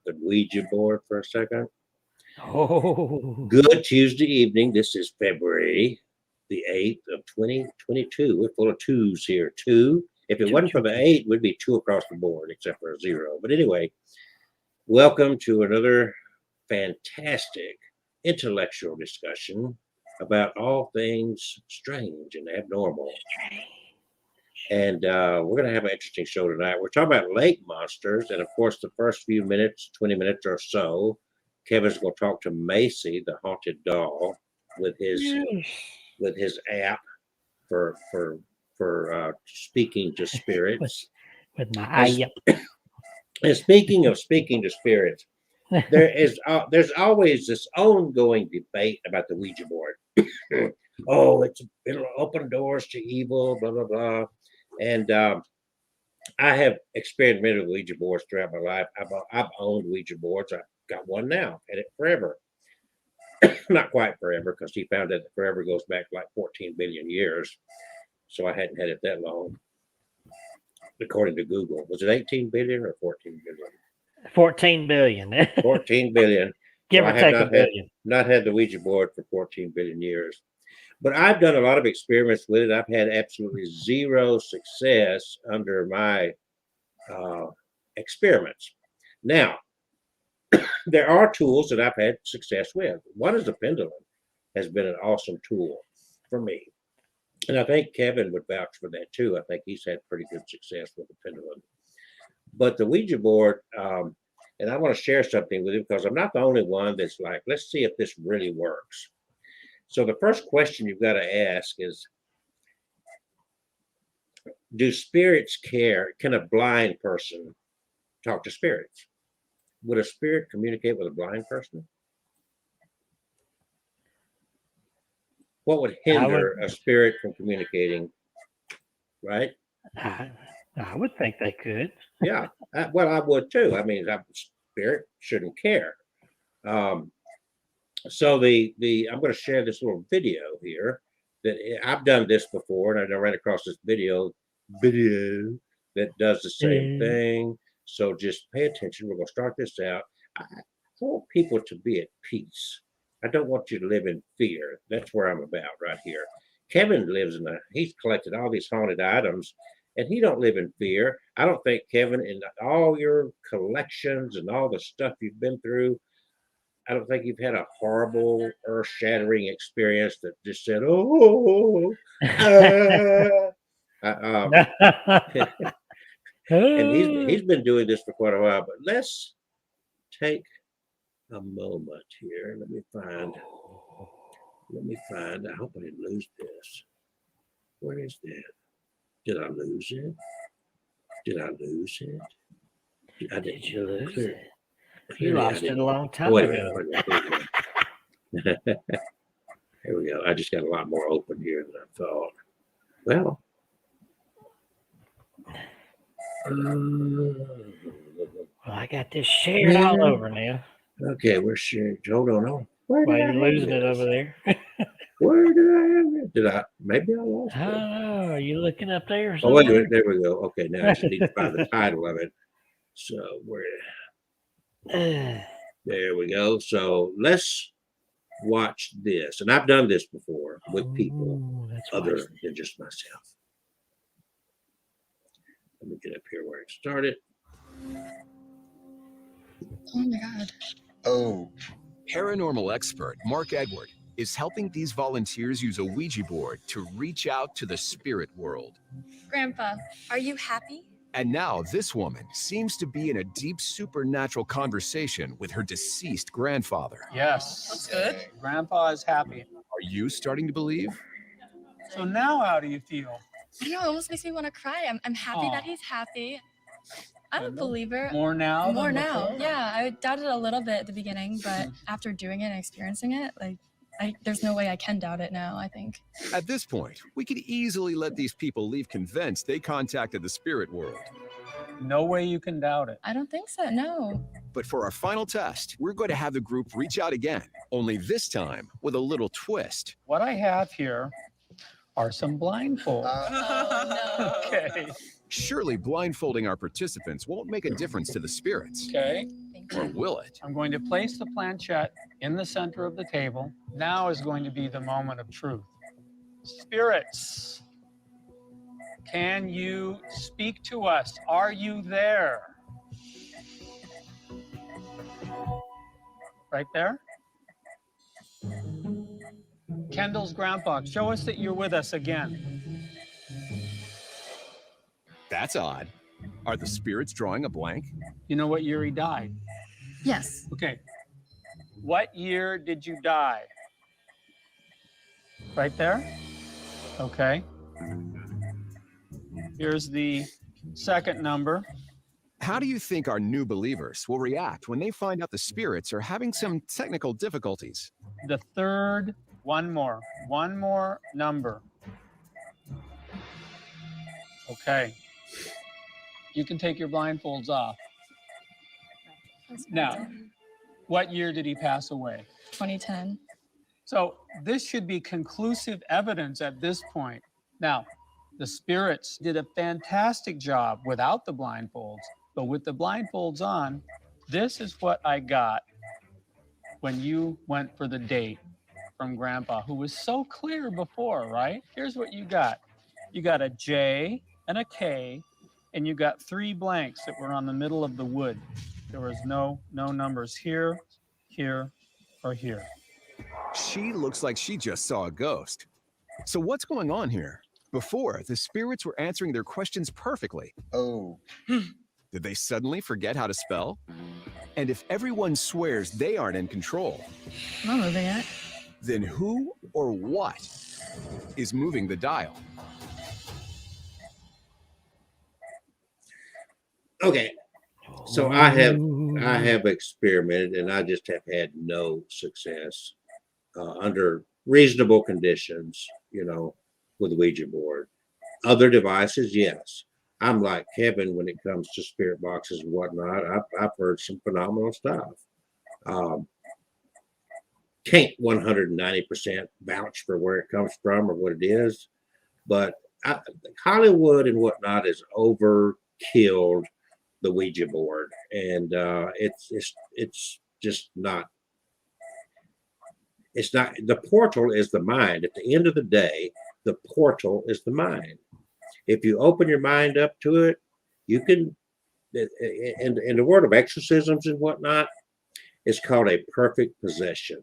the Ouija board for a second? Oh, Good Tuesday evening. This is February the 8th of 2022. We're full of twos here. Two. If it wasn't for the 8, we'd be 2 across the board, except for a 0. But anyway, welcome to another fantastic intellectual discussion about all things strange and abnormal. And we're going to have an interesting show tonight. We're talking about lake monsters. And of course, the first few minutes, 20 minutes or so, Kevin's going to talk to Macy, the haunted doll, with his app for speaking to spirits. with my eye. And speaking to spirits, there's always this ongoing debate about the Ouija board. Oh, it'll open doors to evil, blah blah blah. And I have experimented with Ouija boards throughout my life. I've owned Ouija boards. I've got one now, had it forever. Not quite forever, because he found that forever goes back like 14 billion years. So I hadn't had it that long, according to Google. Was it 18 billion or 14 billion? 14 billion. 14 billion. Give or take a billion. Not had the Ouija board for 14 billion years. But I've done a lot of experiments with it. I've had absolutely zero success under my experiments. Now, there are tools that I've had success with. One is the pendulum, has been an awesome tool for me. And I think Kevin would vouch for that too. I think he's had pretty good success with the pendulum. But the Ouija board, and I want to share something with you because I'm not the only one that's like, let's see if this really works. So the first question you've got to ask is, do spirits care? Can a blind person talk to spirits? Would a spirit communicate with a blind person? What would hinder a spirit from communicating? Right? I would think they could. Yeah. Well, I would too. I mean, a spirit shouldn't care. So I'm going to share this little video here that I've done this before, and I ran across this video that does the same thing. So just pay attention. We're going to start this out. I want people to be at peace. I don't want you to live in fear. That's where I'm about right here. Kevin lives he's collected all these haunted items, and he don't live in fear. I don't think, Kevin, in all your collections and all the stuff you've been through, I don't think you've had a horrible, earth-shattering experience that just said, "Oh." And he's been doing this for quite a while. But let's take a moment here. Let me find. I hope I didn't lose this. Where is that? Did I lose it? Did you lose it? You lost it a long time ago. Here we go. I just got a lot more open here than I thought. Well, I got this shared all over now. Okay, we're sharing. Hold on. Why are you losing it over there? Where did I have it? Maybe I lost it. Oh, are you looking up there? Oh, wait a minute. There we go. Okay, now I just need to find the title of it. So there we go. So let's watch this. And I've done this before with people other than just myself. Let me get up here where it started. Oh my God. Oh. Paranormal expert Mark Edward is helping these volunteers use a Ouija board to reach out to the spirit world. Grandpa, are you happy? And now this woman seems to be in a deep supernatural conversation with her deceased grandfather. Yes. That's good. Grandpa is happy. Are you starting to believe? So now how do you feel? I know, it almost makes me want to cry. I'm happy that he's happy. I'm a believer. More now? More now. Yeah, I doubted a little bit at the beginning, but after doing it and experiencing it, there's no way I can doubt it now, I think. At this point, we could easily let these people leave convinced they contacted the spirit world. No way you can doubt it. I don't think so, no. But for our final test, we're going to have the group reach out again, only this time with a little twist. What I have here are some blindfolds. Oh, no. Okay. Surely blindfolding our participants won't make a difference to the spirits. Okay. Thank or will it? I'm going to place the planchette in the center of the table. Now is going to be the moment of truth. Spirits, can you speak to us? Are you there? Right there? Kendall's grandpa, show us that you're with us again. That's odd. Are the spirits drawing a blank? You know what year he died? Yes. Okay. What year did you die? Right there? Okay. Here's the second number. How do you think our new believers will react when they find out the spirits are having some technical difficulties? The third, one more number. Okay. You can take your blindfolds off. Now, what year did he pass away? 2010. So this should be conclusive evidence at this point. Now, the spirits did a fantastic job without the blindfolds, but with the blindfolds on, this is what I got when you went for the date from Grandpa, who was so clear before, right? Here's what you got. You got a J and a K, and you got 3 blanks that were on the middle of the wood. There was no numbers here, here, or here. She looks like she just saw a ghost. So what's going on here? Before, the spirits were answering their questions perfectly. Oh. Did they suddenly forget how to spell? And if everyone swears they aren't in control, I'm not moving it. then who or what is moving the dial? Okay. So I have experimented, and I just have had no success under reasonable conditions, with the Ouija board. Other devices, yes. I'm like Kevin when it comes to spirit boxes and whatnot. I've heard some phenomenal stuff. Can't 190% vouch for where it comes from or what it is, but Hollywood and whatnot has overkilled the Ouija board, and it's just not. It's not. The portal is the mind. At the end of the day, the portal is the mind. If you open your mind up to it, you can. In the world of exorcisms and whatnot, it's called a perfect possession.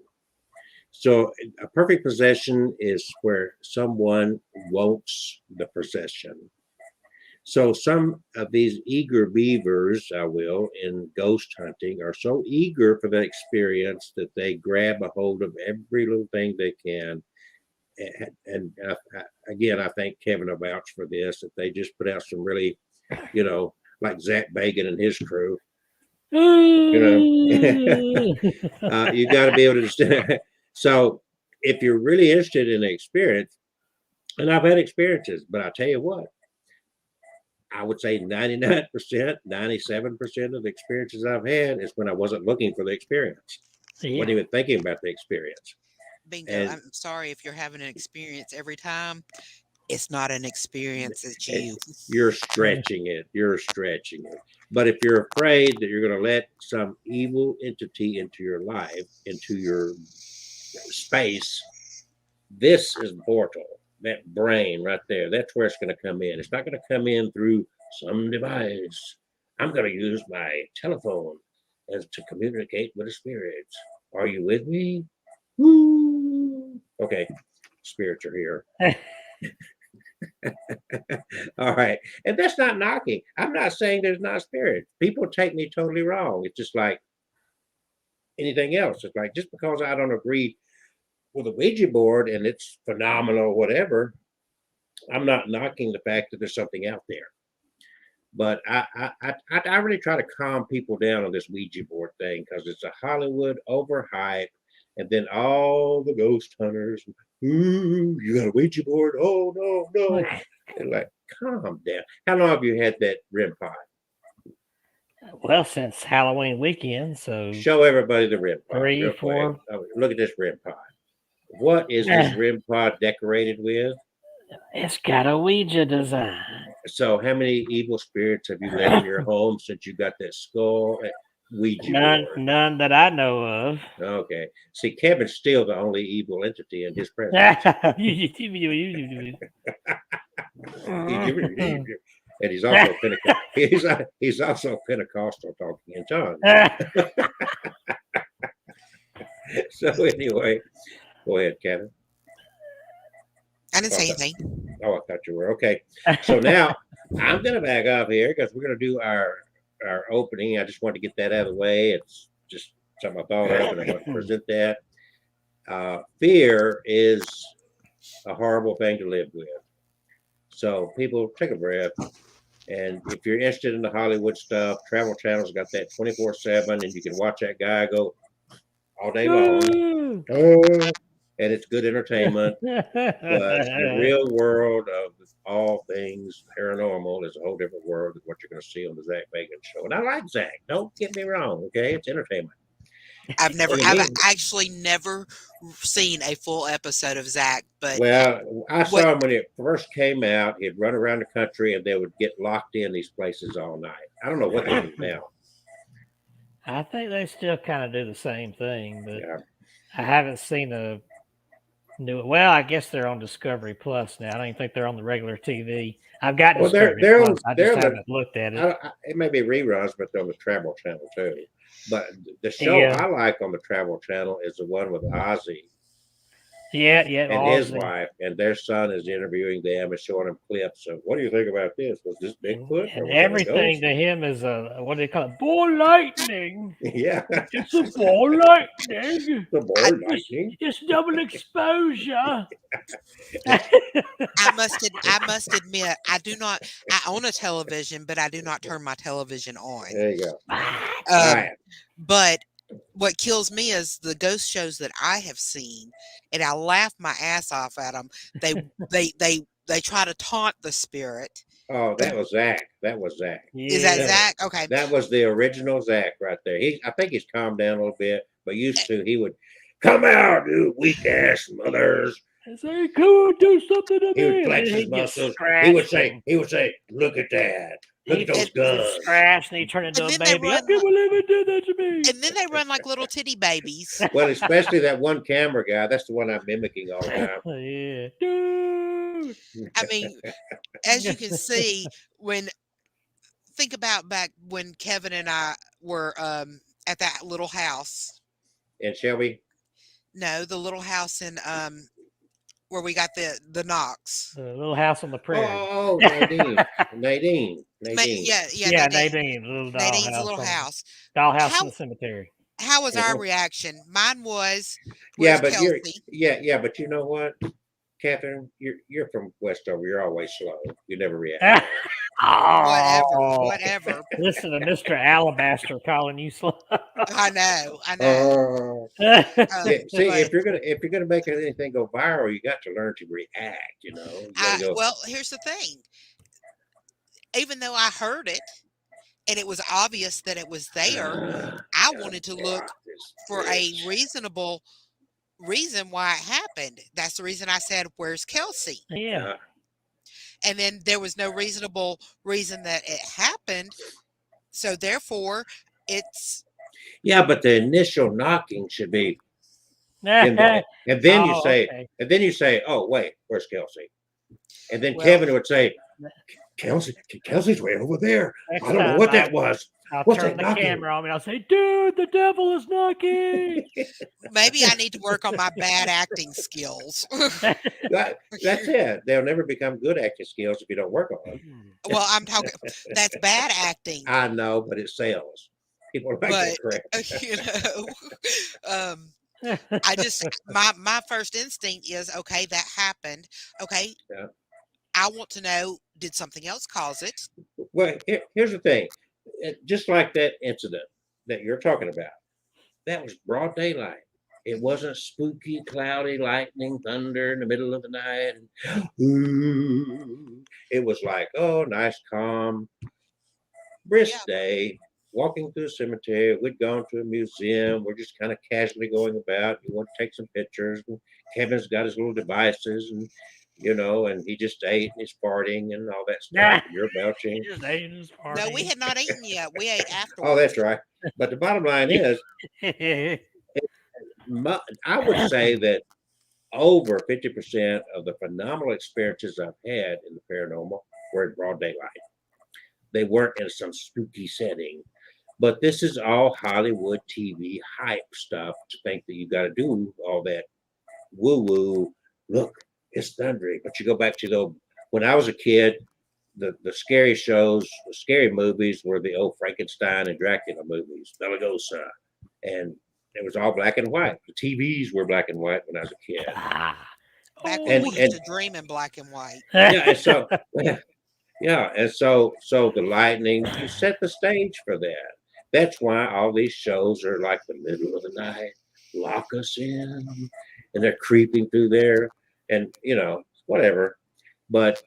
So a perfect possession is where someone wants the possession. So some of these eager beavers, in ghost hunting are so eager for that experience that they grab a hold of every little thing they can. And again, I think Kevin will vouch for this, that they just put out some really, like Zach Bagan and his crew. You got to be able to understand. So if you're really interested in the experience, and I've had experiences, but I tell you what, I would say 99%, 97% of the experiences I've had is when I wasn't looking for the experience. Wasn't even thinking about the experience. Bingo. And- I'm sorry if you're having an experience every time. It's not an experience, it's you. You're stretching it. But if you're afraid that you're going to let some evil entity into your life, into your space, this is the portal. That brain right there, that's where it's going to come in. It's not going to come in through some device. I'm going to use my telephone as to communicate with the spirits. Are you with me? Woo! Okay, spirits are here. All right. And that's not knocking. I'm not saying there's not spirits. People take me totally wrong. It's just like anything else. It's like just because I don't agree with a Ouija board and it's phenomenal or whatever, I'm not knocking the fact that there's something out there. But I really try to calm people down on this Ouija board thing because it's a Hollywood overhype. And then all the ghost hunters, ooh, you got a Ouija board? Oh, no. And like, calm down. How long have you had that REM pod? Well, since Halloween weekend, so Show everybody the REM pod. 3, real quick. 4. Oh, look at this REM pod. What is this REM pod decorated with? It's got a Ouija design. So how many evil spirits have you let in your home since you got that skull? Ouija board? None that I know of. Okay. See, Kevin's still the only evil entity in his presence. And he's also he's also Pentecostal talking in tongues. So anyway, go ahead, Kevin. I didn't say Okay. anything. Oh, I thought you were okay. So now I'm gonna back up here because we're gonna do our opening. I just wanted to get that out of the way. It's just something I thought of, and I want to present that. Fear is a horrible thing to live with. So people take a breath. And if you're interested in the Hollywood stuff, Travel Channel's got that 24/7, and you can watch that guy go all day long. And it's good entertainment. But the real world of all things paranormal is a whole different world than what you're going to see on the Zach Bacon show. And I like Zach. Don't get me wrong. Okay, it's entertainment. I've actually never seen a full episode of Zach, but Well, I saw him when it first came out. He'd run around the country, and they would get locked in these places all night. I don't know what they do now. I think they still kind of do the same thing, but Yeah. I haven't seen a new. Well, I guess they're on Discovery Plus now. I don't even think they're on the regular TV. I've got Well, Discovery they're Plus. I just on the- haven't looked at it. It may be reruns, but they're on the Travel Channel too. But the show Yeah. I like on the Travel Channel is the one with Ozzy Yeah, and his Ozzy. wife, and their son is interviewing them and showing them clips of what do you think about this? Was this Bigfoot? Or And was it a everything ghost? to him is a what do they call it? Ball lightning. Yeah, It's a ball lightning. the ball lightning. It's double exposure. I must admit, I own a television, but I do not turn my television on. There you go. All Um, right. But what kills me is the ghost shows that I have seen, and I laugh my ass off at them. They try to taunt the spirit. Oh, that was Zach. That was Zach. Is that Yeah. Zach? Okay. That was the original Zach right there. I think he's calmed down a little bit, but used to he would come out, you weak ass mothers. Say, cool, do something to He me. would flex And his he'd get muscles. scratched He would say, look at that. Look at those He'd get guns. scratched and he turned into And a then they baby. I run can't believe it did that to me. And then they run like little titty babies. Well, especially that one camera guy. That's the one I'm mimicking all the time. Yeah. Dude. I mean, as you can see, think about back when Kevin and I were at that little house. And Shelby? No, the little house in where we got the knocks. The little house on the prairie. Oh, Nadine. Yeah, Nadine. The little Nadine's dollhouse. little house. Dollhouse in the cemetery. How was our reaction? Mine was, Yeah, "Where's but Kelsey?" but you know what, Catherine, you're from Westover. You're always slow. You never react. Whatever. Listen to Mr. Alabaster calling you slow. I know. See, if you're gonna make anything go viral, you got to learn to react. You know. You gotta go, well, here's the thing. Even though I heard it, and it was obvious that it was there, I wanted to look for a reasonable reason why it happened. That's the reason I said, "Where's Kelsey?" Yeah. And then there was no reasonable reason that it happened. So therefore, it's Yeah, but the initial knocking should be in there. And then you say, okay. "Oh, wait, where's Kelsey?" And then Well- Kevin would say, Kelsey's way over there. Next I don't know time what that was. I'll What's turn that the knocking? camera on me. I'll say, dude, the devil is knocking. maybe I need to work on my bad acting skills. That's it. They'll never become good acting skills if you don't work on them. Well, I'm talking that's bad acting. I know, but it sells. People like that crap. I just my first instinct is, okay, that happened. Okay. Yeah. I want to know, did something else cause it? Well, here's the thing. Just like that incident that you're talking about, that was broad daylight. It wasn't spooky, cloudy, lightning, thunder in the middle of the night. It was like, oh, nice, calm, brisk day. Walking through a cemetery. We'd gone to a museum. We're just kind of casually going about. We want to take some pictures. And Kevin's got his little devices, and and he just ate and he's farting and all that stuff. You're belching. Just ate his No, we party. had not eaten yet. We ate Oh, afterwards. that's right. But the bottom line is, I would say that over 50% of the phenomenal experiences I've had in the paranormal were in broad daylight. They weren't in some spooky setting. But this is all Hollywood TV hype stuff to think that you got to do all that woo woo. Look, it's thundering. But you go back to when I was a kid, the scary shows, the scary movies were the old Frankenstein and Dracula movies, Bela Lugosi, and it was all black and white. The TVs were black and white when I was a kid. Back when And we used to dream in black and white. yeah, and so yeah, and so the lightning, you set the stage for that. That's why all these shows are like the middle of the night, lock us in, and they're creeping through there, and whatever. But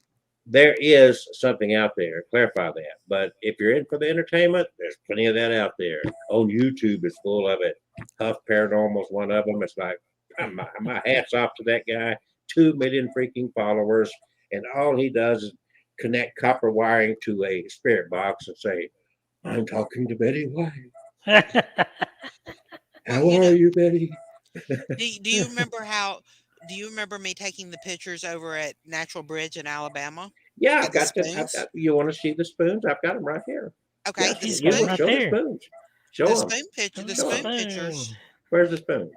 there is something out there. Clarify that. But if you're in for the entertainment, there's plenty of that out there. On YouTube, is full of it. Huff Paranormal is one of them. It's like my hats off to that guy. 2 million freaking followers, and all he does is connect copper wiring to a spirit box and say, "I'm talking to Betty White. How are you, Betty?" Do you remember how? Do you remember me taking the pictures over at Natural Bridge in Alabama? Yeah, At I've the got them. spoons? You want to see the spoons? I've got them right here. Okay, Yeah, the She's you got spoon, them right show the there. spoons. Show the them. spoon picture, the Show 'em. spoon pictures. Where's the spoons?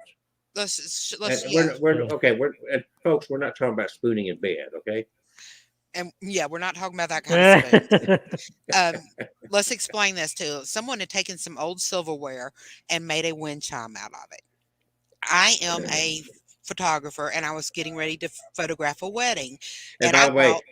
Let's And yeah, we're okay. And folks, we're not talking about spooning in bed, okay? and yeah, we're not talking about that kind of spoon. Let's explain this to someone had taken some old silverware and made a wind chime out of it. I am a photographer, and I was getting ready to photograph a wedding, And and by I the way, thought,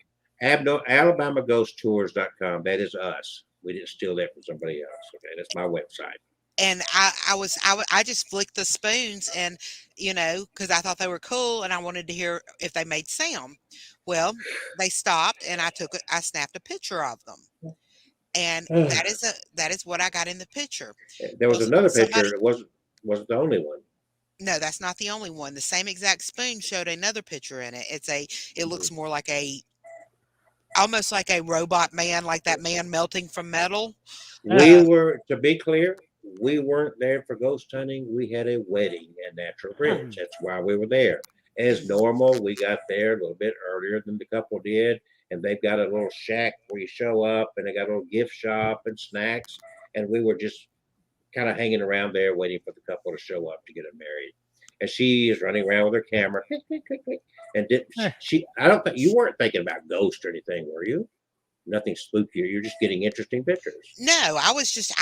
AlabamaGhostTours.com. That is us. We didn't steal that from somebody else. Okay, that's my website. and I just flicked the spoons, and because I thought they were cool, and I wanted to hear if they made sound. Well, they stopped, and I snapped a picture of them, and that is what I got in the picture. There was Well, another somebody picture. It wasn't the only one. No, that's not the only one. The same exact spoon showed another picture in it. It looks more like almost like a robot man, like that man melting from metal. We were, to be clear, we weren't there for ghost hunting. We had a wedding at Natural Bridge. That's why we were there. As normal, we got there a little bit earlier than the couple did, and they've got a little shack where you show up, and they got a little gift shop and snacks, and we were just kind of hanging around there waiting for the couple to show up to get them married. And she is running around with her camera, click, click, click, click. And I don't think you weren't thinking about ghosts or anything, were you? Nothing spookier. You're just getting interesting pictures. No, I was just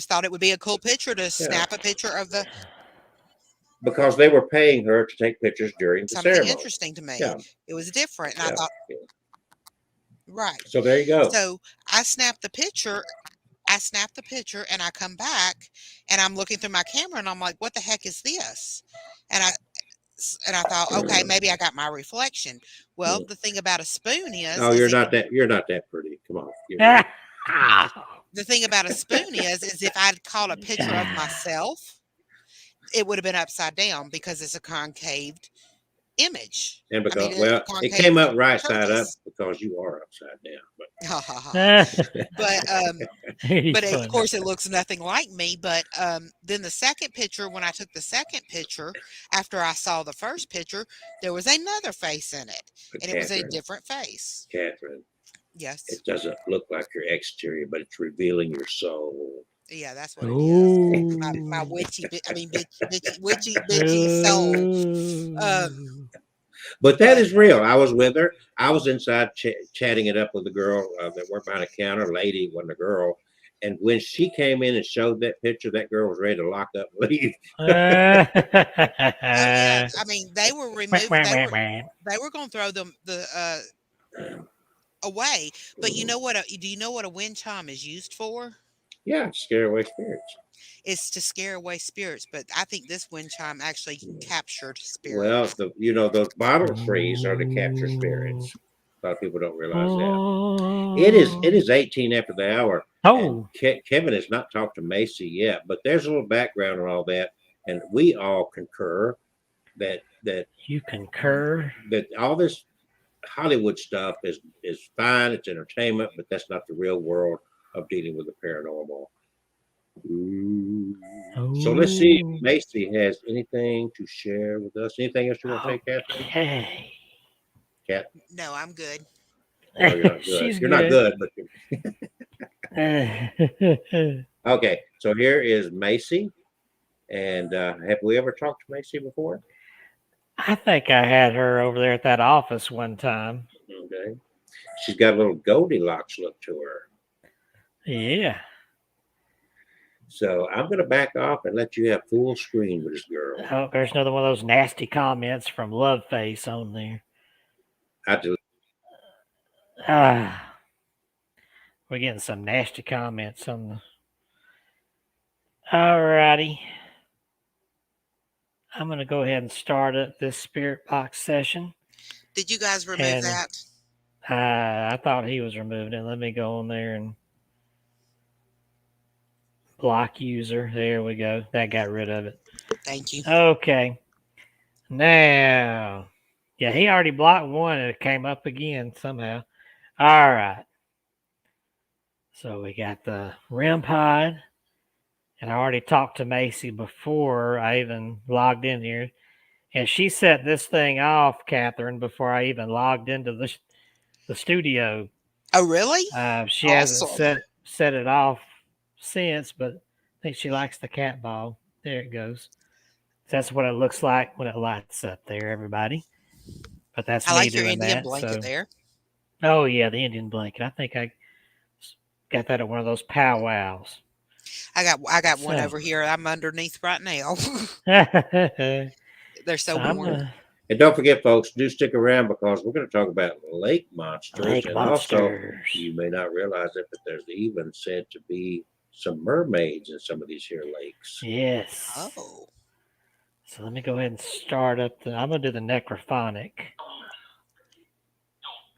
thought it would be a cool picture to snap a picture of Because they were paying her to take pictures during the something ceremony. interesting to me. Yeah. It was different, and I Yeah. thought, right. So there you go. So I snapped the picture. And I come back, and I'm looking through my camera, and I'm like, "What the heck is this?" And I thought, okay, maybe I got my reflection. Well, the thing about a spoon Oh, you're not that pretty. Come on. the thing about a spoon is if I'd caught a picture of myself, it would have been upside down because it's a concaved image. And I mean, because a it came up concave right side up surface. because you are upside down. But Ha, ha, ha. But He's of course it looks nothing like me. But then the second picture, when I took the second picture, after I saw the first picture, there was another face in it, and it was a Catherine, different face. Catherine, Yes, it doesn't look like your exterior, but it's revealing your soul. yeah, that's what it is. My witchy, bitchy soul. But that is real. I was with her. I was inside chatting it up with the girl that worked behind a counter. Lady wasn't a girl. And when she came in and showed that picture, that girl was ready to lock up and leave. Oh yeah, I mean they were removed. They were going to throw them away. But you know what? Do you know what a wind chime is used for? Yeah, scare away spirits. It's to scare away spirits, but I think this wind chime actually captured spirits. Well, those bottle trees are to capture spirits. A lot of people don't realize that. It is 18 after the hour. Oh, Kevin has not talked to Macy yet, but there's a little background on all that, and we all concur that you concur. that all this Hollywood stuff is fine. It's entertainment, but that's not the real world of dealing with the paranormal. Ooh. So let's see if Macy has anything to share with us. Anything else you want to say, Catherine? Okay. Cat? No, I'm good. No, you're not good. She's You're not good, but good. okay. So here is Macy. And have we ever talked to Macy before? I think I had her over there at that office one time. Okay. She's got a little Goldilocks look to her. Yeah. So I'm going to back off and let you have full screen with this girl. Oh, there's another one of those nasty comments from Love Face on there. Ah, we're getting some nasty comments on the. Alrighty. I'm going to go ahead and start up this spirit box session. Did you guys remove And that? I thought he was removing it. Let me go on there and block user. There we go. That got rid of it. Thank you. Okay. Now, yeah, he already blocked one and it came up again somehow. All right. So we got the REM pod. And I already talked to Macy before I even logged in here. And she set this thing off, Catherine, before I even logged into the studio. Oh, really? She Awesome. hasn't set it off since, but I think she likes the cat ball. There it goes. That's what it looks like when it lights up there, everybody. But that's I me like your doing Indian that. blanket So, there. oh yeah, the Indian blanket. I think I got that at one of those powwows. I got one So. over here. I'm underneath right now. They're so warm. And don't forget, folks, do stick around because we're going to talk about lake monsters. Lake and monsters. Also, you may not realize it, but there's even said to be some mermaids in some of these here lakes. Yes. Oh. So let me go ahead and start up I'm going to do the necrophonic.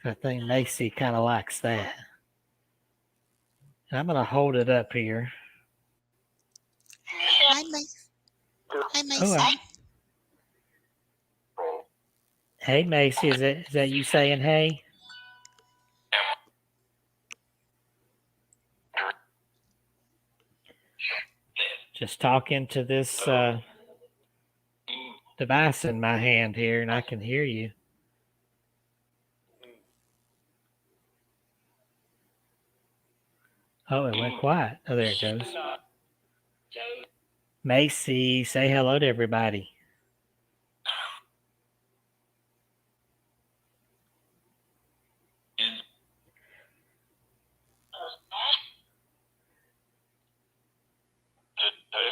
I think Macy kind of likes that. And I'm going to hold it up here. Hi, Macy. Hi, Macy. Hey, Macy, is that you saying hey? Just talking to this device in my hand here, and I can hear you. Oh, it went quiet. Oh, there it goes. Macy, say hello to everybody.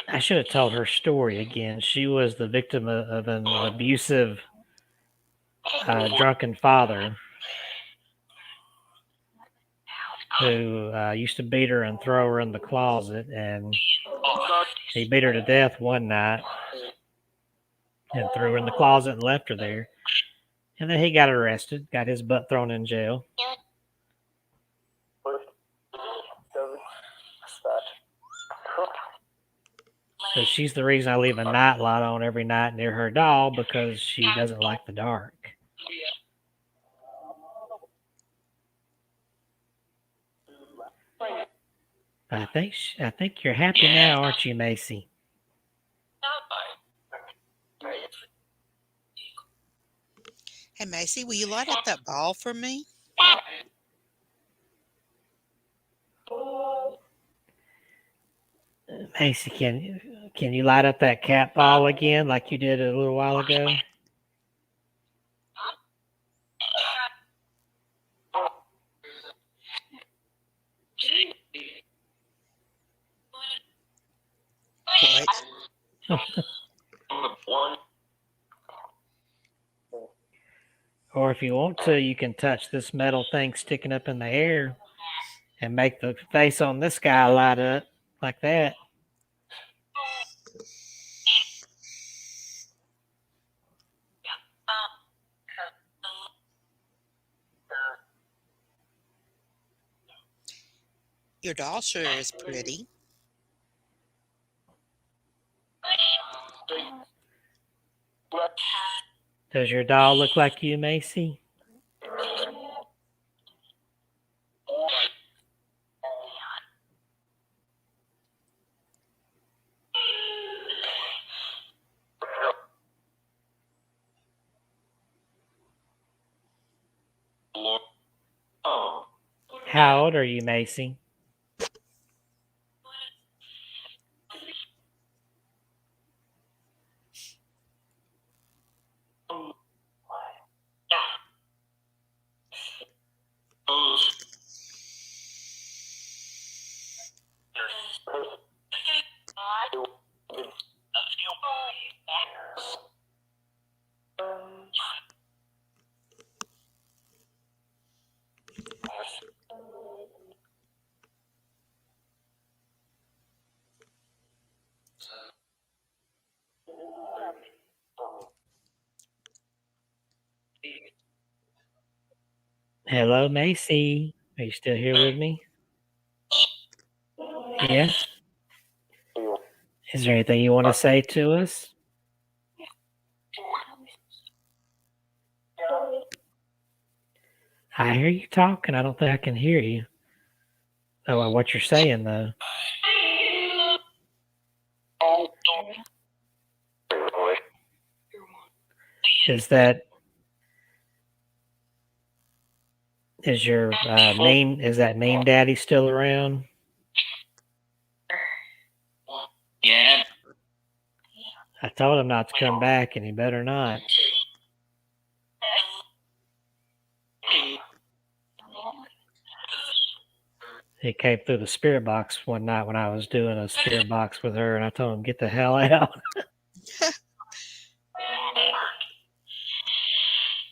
I should have told her story again. She was the victim of an abusive, drunken father who used to beat her and throw her in the closet. And he beat her to death one night and threw her in the closet and left her there. And then he got arrested, got his butt thrown in jail. So she's the reason I leave a night light on every night near her doll because she doesn't like the dark. I think you're happy now, aren't you, Macy? Hey, Macy, will you light up that ball for me? Macy, can you light up that cat ball again like you did a little while ago? Or if you want to, you can touch this metal thing sticking up in the air and make the face on this guy light up like that. Your doll sure is pretty. Does your doll look like you, Macy? How old are you, Macy? Hello, Macy. Are you still here with me? Yeah. Is there anything you want to say to us? I hear you talking. I don't think I can hear you. Oh, what you're saying, though. Is that is your is that mean daddy still around? Yeah. I told him not to come back, and he better not. He came through the spirit box one night when I was doing a spirit box with her, and I told him, get the hell out.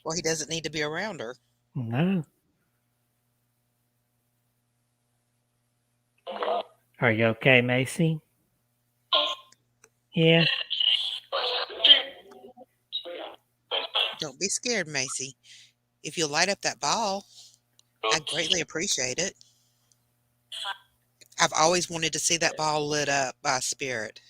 Well, he doesn't need to be around her. No. Are you okay, Macy? Yeah. Don't be scared, Macy. If you'll light up that ball, I'd greatly appreciate it. I've always wanted to see that ball lit up by a spirit.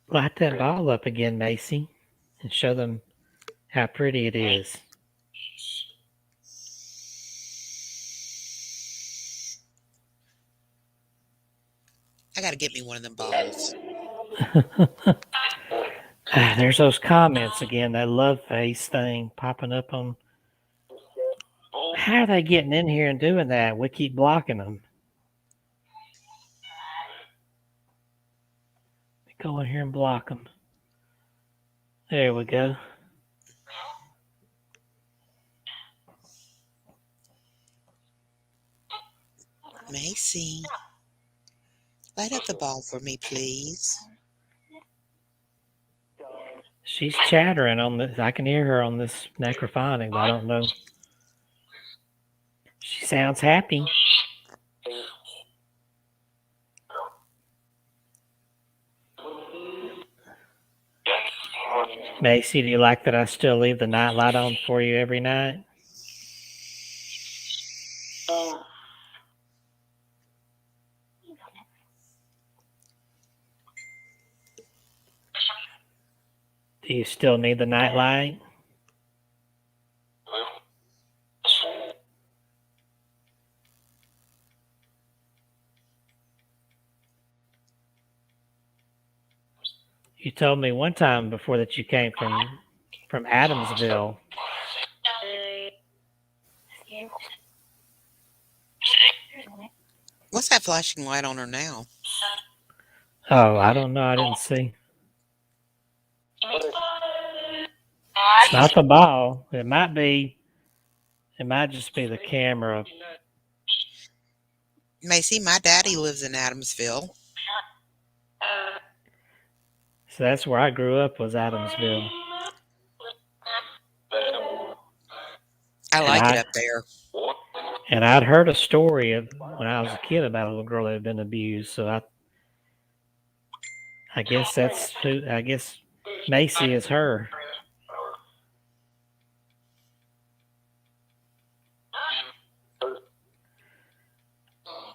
Light that ball up again, Macy, and show them how pretty it is. I got to get me one of them balls. There's those comments again, that love face thing popping up on. How are they getting in here and doing that? We keep blocking them. Go in here and block them. There we go. Macy, light up the ball for me, please. She's chattering on this. I can hear her on this necrophonic, but I don't know. She sounds happy. Macy, do you like that I still leave the night light on for you every night? Do you still need the night light? You told me one time before that you came from Adamsville. What's that flashing light on her now? Oh, I don't know. I didn't see. It's not the ball. It might be. It might just be the camera. Macy, my daddy lives in Adamsville. So that's where I grew up, was Adamsville. I like it up there. And I'd heard a story when I was a kid about a little girl that had been abused. So I guess that's who. I guess Macy is her.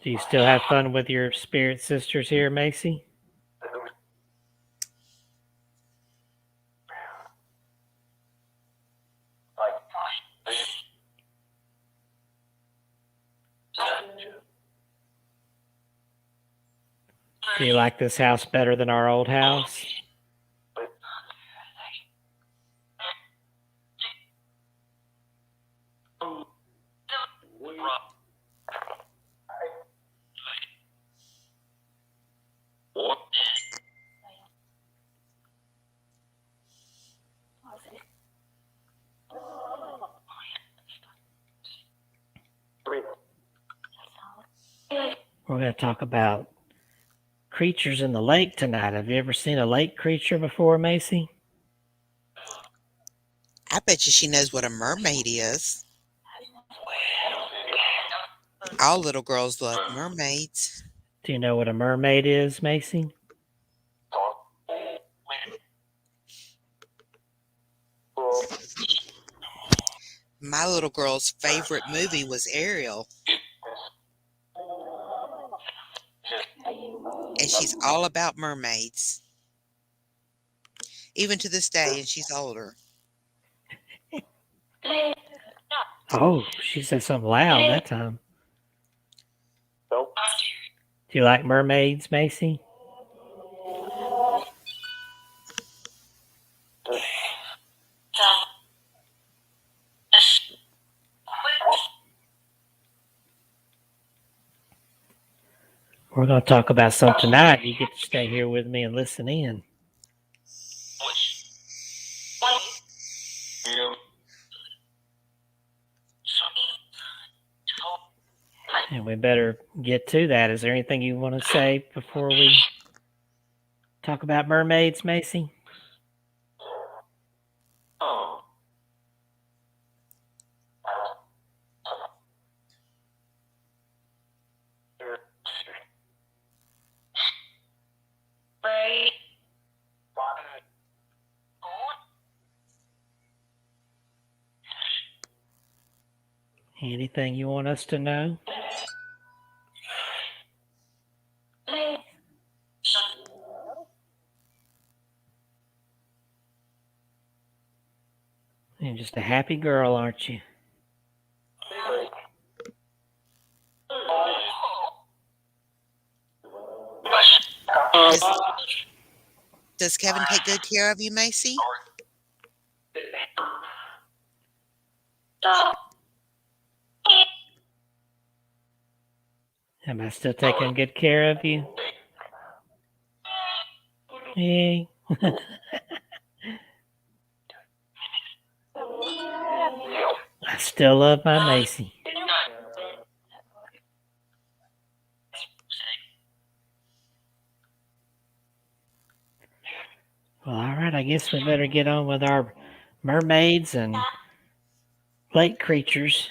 Do you still have fun with your spirit sisters here, Macy? Do you like this house better than our old house? We're going to talk about creatures in the lake tonight. Have you ever seen a lake creature before, Macy? I bet you she knows what a mermaid is. All little girls love mermaids. Do you know what a mermaid is, Macy? My little girl's favorite movie was Ariel. And she's all about mermaids. Even to this day, and she's older. Oh, she said something loud that time. Do you like mermaids, Macy? We're going to talk about some tonight. You get to stay here with me and listen in. And we better get to that. Is there anything you want to say before we talk about mermaids, Macy? Anything you want us to know? You're just a happy girl, aren't you? Does Kevin take good care of you, Macy? Am I still taking good care of you? Hey. I still love my Macy. Well, all right. I guess we better get on with our mermaids and lake creatures.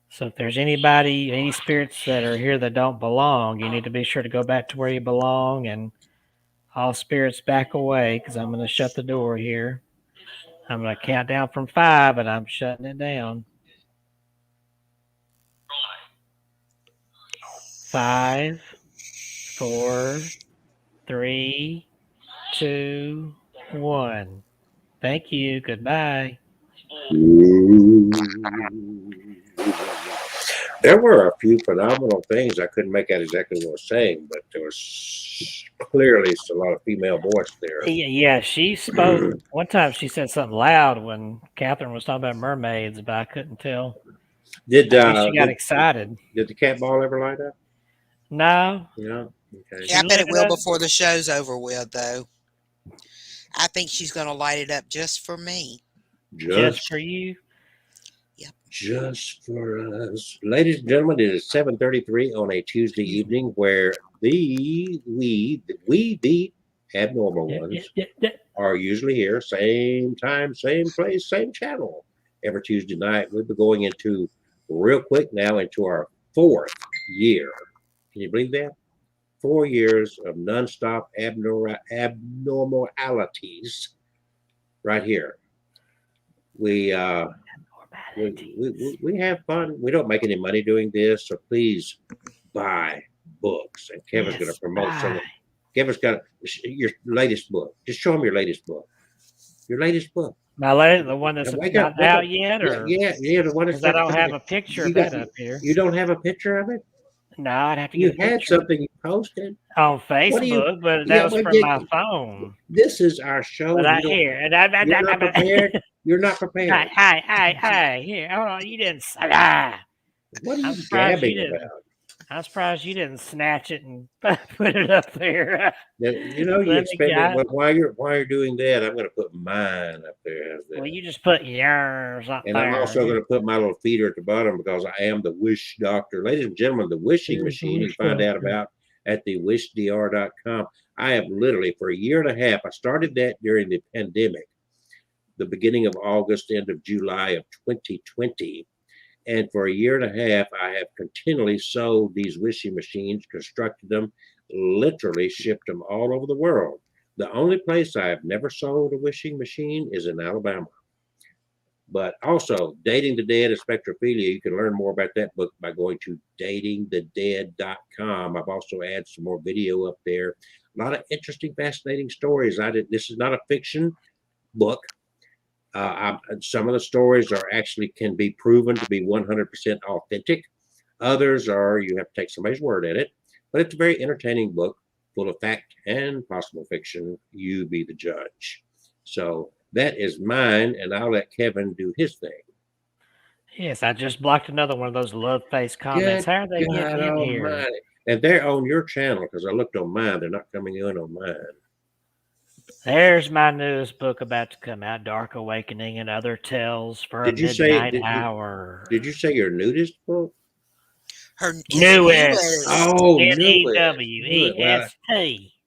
So if there's anybody, any spirits that are here that don't belong, you need to be sure to go back to where you belong, and all spirits back away, because I'm going to shut the door here. I'm going to count down from 5, and I'm shutting it down. 5, 4, 3, 2, 1. Thank you. Goodbye. There were a few phenomenal things. I couldn't make out exactly what I was saying, but there was clearly a lot of female voice there. Yeah, she spoke. One time she said something loud when Catherine was talking about mermaids, but I couldn't tell. Did she got excited. Did the cat ball ever light up? No. Yeah. Okay. Yeah, I bet it will before the show's over with, though. I think she's going to light it up just for me. Just for you? Yep. Just for us. Ladies and gentlemen, it is 7:33 on a Tuesday evening where the abnormal ones are usually here. Same time, same place, same channel. Every Tuesday night. We'll be going into real quick now into our 4th year. Can you believe that? 4 years of nonstop abnormalities right here. We have fun. We don't make any money doing this, so please buy books. And Kevin's going to promote some. Kevin's got your latest book. Just show him your latest book. Your latest book. The one that's not out yet, or yeah, the one that's. I don't have a picture of that up here. You don't have a picture of it? No, I'd have to You get a had picture something you posted. on What do you? Facebook, but Yeah, that was but from my phone. this is our show, But and I you don't. here, and You're not prepared. You're not prepared. hey, here, hold on, you didn't. What are I'm you surprised you gabbing didn't. about? I'm surprised you didn't snatch it and put it up there. You know, you Let me expect me. guess. Well, while you're doing that, I'm going to put mine up there. How's that? Well, you just put yours up And there. I'm also going to put my little feeder at the bottom because I am the wish doctor. Ladies and gentlemen, the wishing Here's the machine you wish find out doctor. about at the wishdr.com. I have literally, for a year and a half, I started that during the pandemic, the beginning of August, end of July of 2020. And for a year and a half, I have continually sold these wishing machines, constructed them, literally shipped them all over the world. The only place I have never sold a wishing machine is in Alabama. But also, Dating the Dead and Spectrophilia, you can learn more about that book by going to datingthedead.com. I've also added some more video up there. A lot of interesting, fascinating stories. This is not a fiction book. Some of the stories are actually can be proven to be 100% authentic. Others are you have to take somebody's word at it. But it's a very entertaining book, full of fact and possible fiction. You be the judge. So that is mine, and I'll let Kevin do his thing. Yes, I just blocked another one of those love face comments. Good How are they God getting in here? Almighty. And they're on your channel because I looked on mine. They're not coming in on mine. There's my newest book about to come out, Dark Awakening and Other Tales for a Did you say Midnight Hour. Did you say your nudist book? His Newest. Oh, Newest.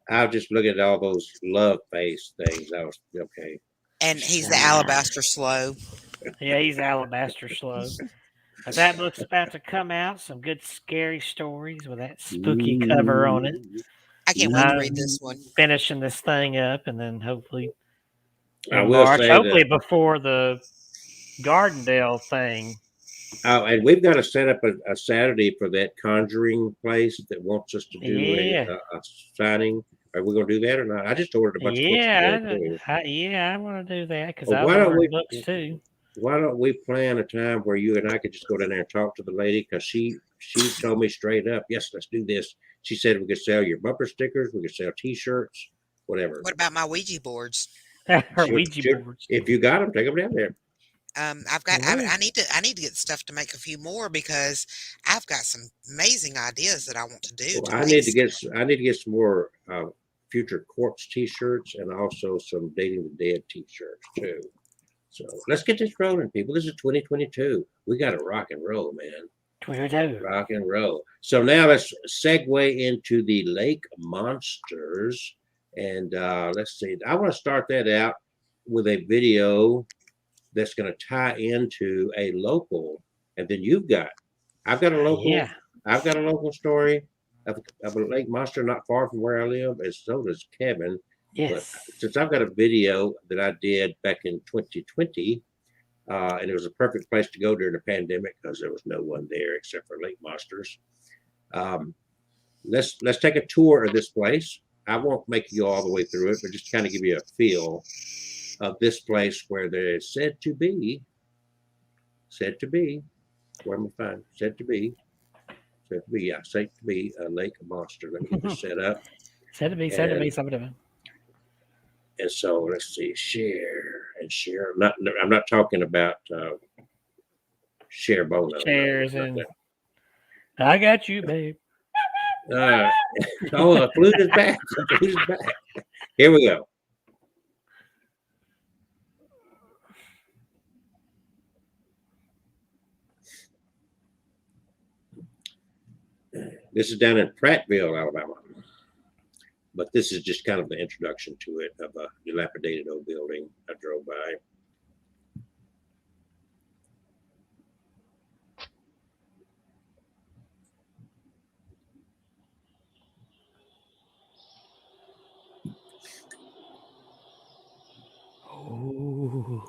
I'll just look at all those love face things. I was okay. And he's the alabaster slow. Yeah, he's alabaster slow. But that book's about to come out. Some good scary stories with that spooky cover on it. I can't wait to read this one. Finishing this thing up, and then hopefully I in will March, say hopefully that. before the Gardendale thing. Oh, and we've got to set up a Saturday for that conjuring place that wants us to do Yeah. a signing. Are we going to do that or not? I just ordered a bunch of books. I want to do that because Well, I why don't ordered we- books too. Why don't we plan a time where you and I could just go down there and talk to the lady? Because she told me straight up, yes, let's do this. She said we could sell your bumper stickers, we could sell T-shirts, whatever. What about my Ouija boards? Or Ouija boards. If you got them, take them down there. I've got. I need to get stuff to make a few more because I've got some amazing ideas that I want to do. Well, I need to get some more future corpse T-shirts and also some Dating the Dead T-shirts too. So let's get this rolling, people. This is 2022. We got to rock and roll, man. 22. Rock and roll. So now let's segue into the lake monsters. And let's see. I want to start that out with a video that's going to tie into a local. And then I've got a local. Yeah. I've got a local story of a lake monster not far from where I live, and so does Kevin. Yes. But since I've got a video that I did back in 2020, and it was a perfect place to go during the pandemic because there was no one there except for lake monsters. Let's take a tour of this place. I won't make you all the way through it, but just kind of give you a feel of this place where there is said to be, where am I finding? Said to be a lake monster. Let me get this set up. Said to be. And so let's see, share. I'm not talking about share Bono. Shares and I got you, babe. The flute is back. Here we go. This is down in Prattville, Alabama. But this is just kind of the introduction to it of a dilapidated old building I drove by. Oh.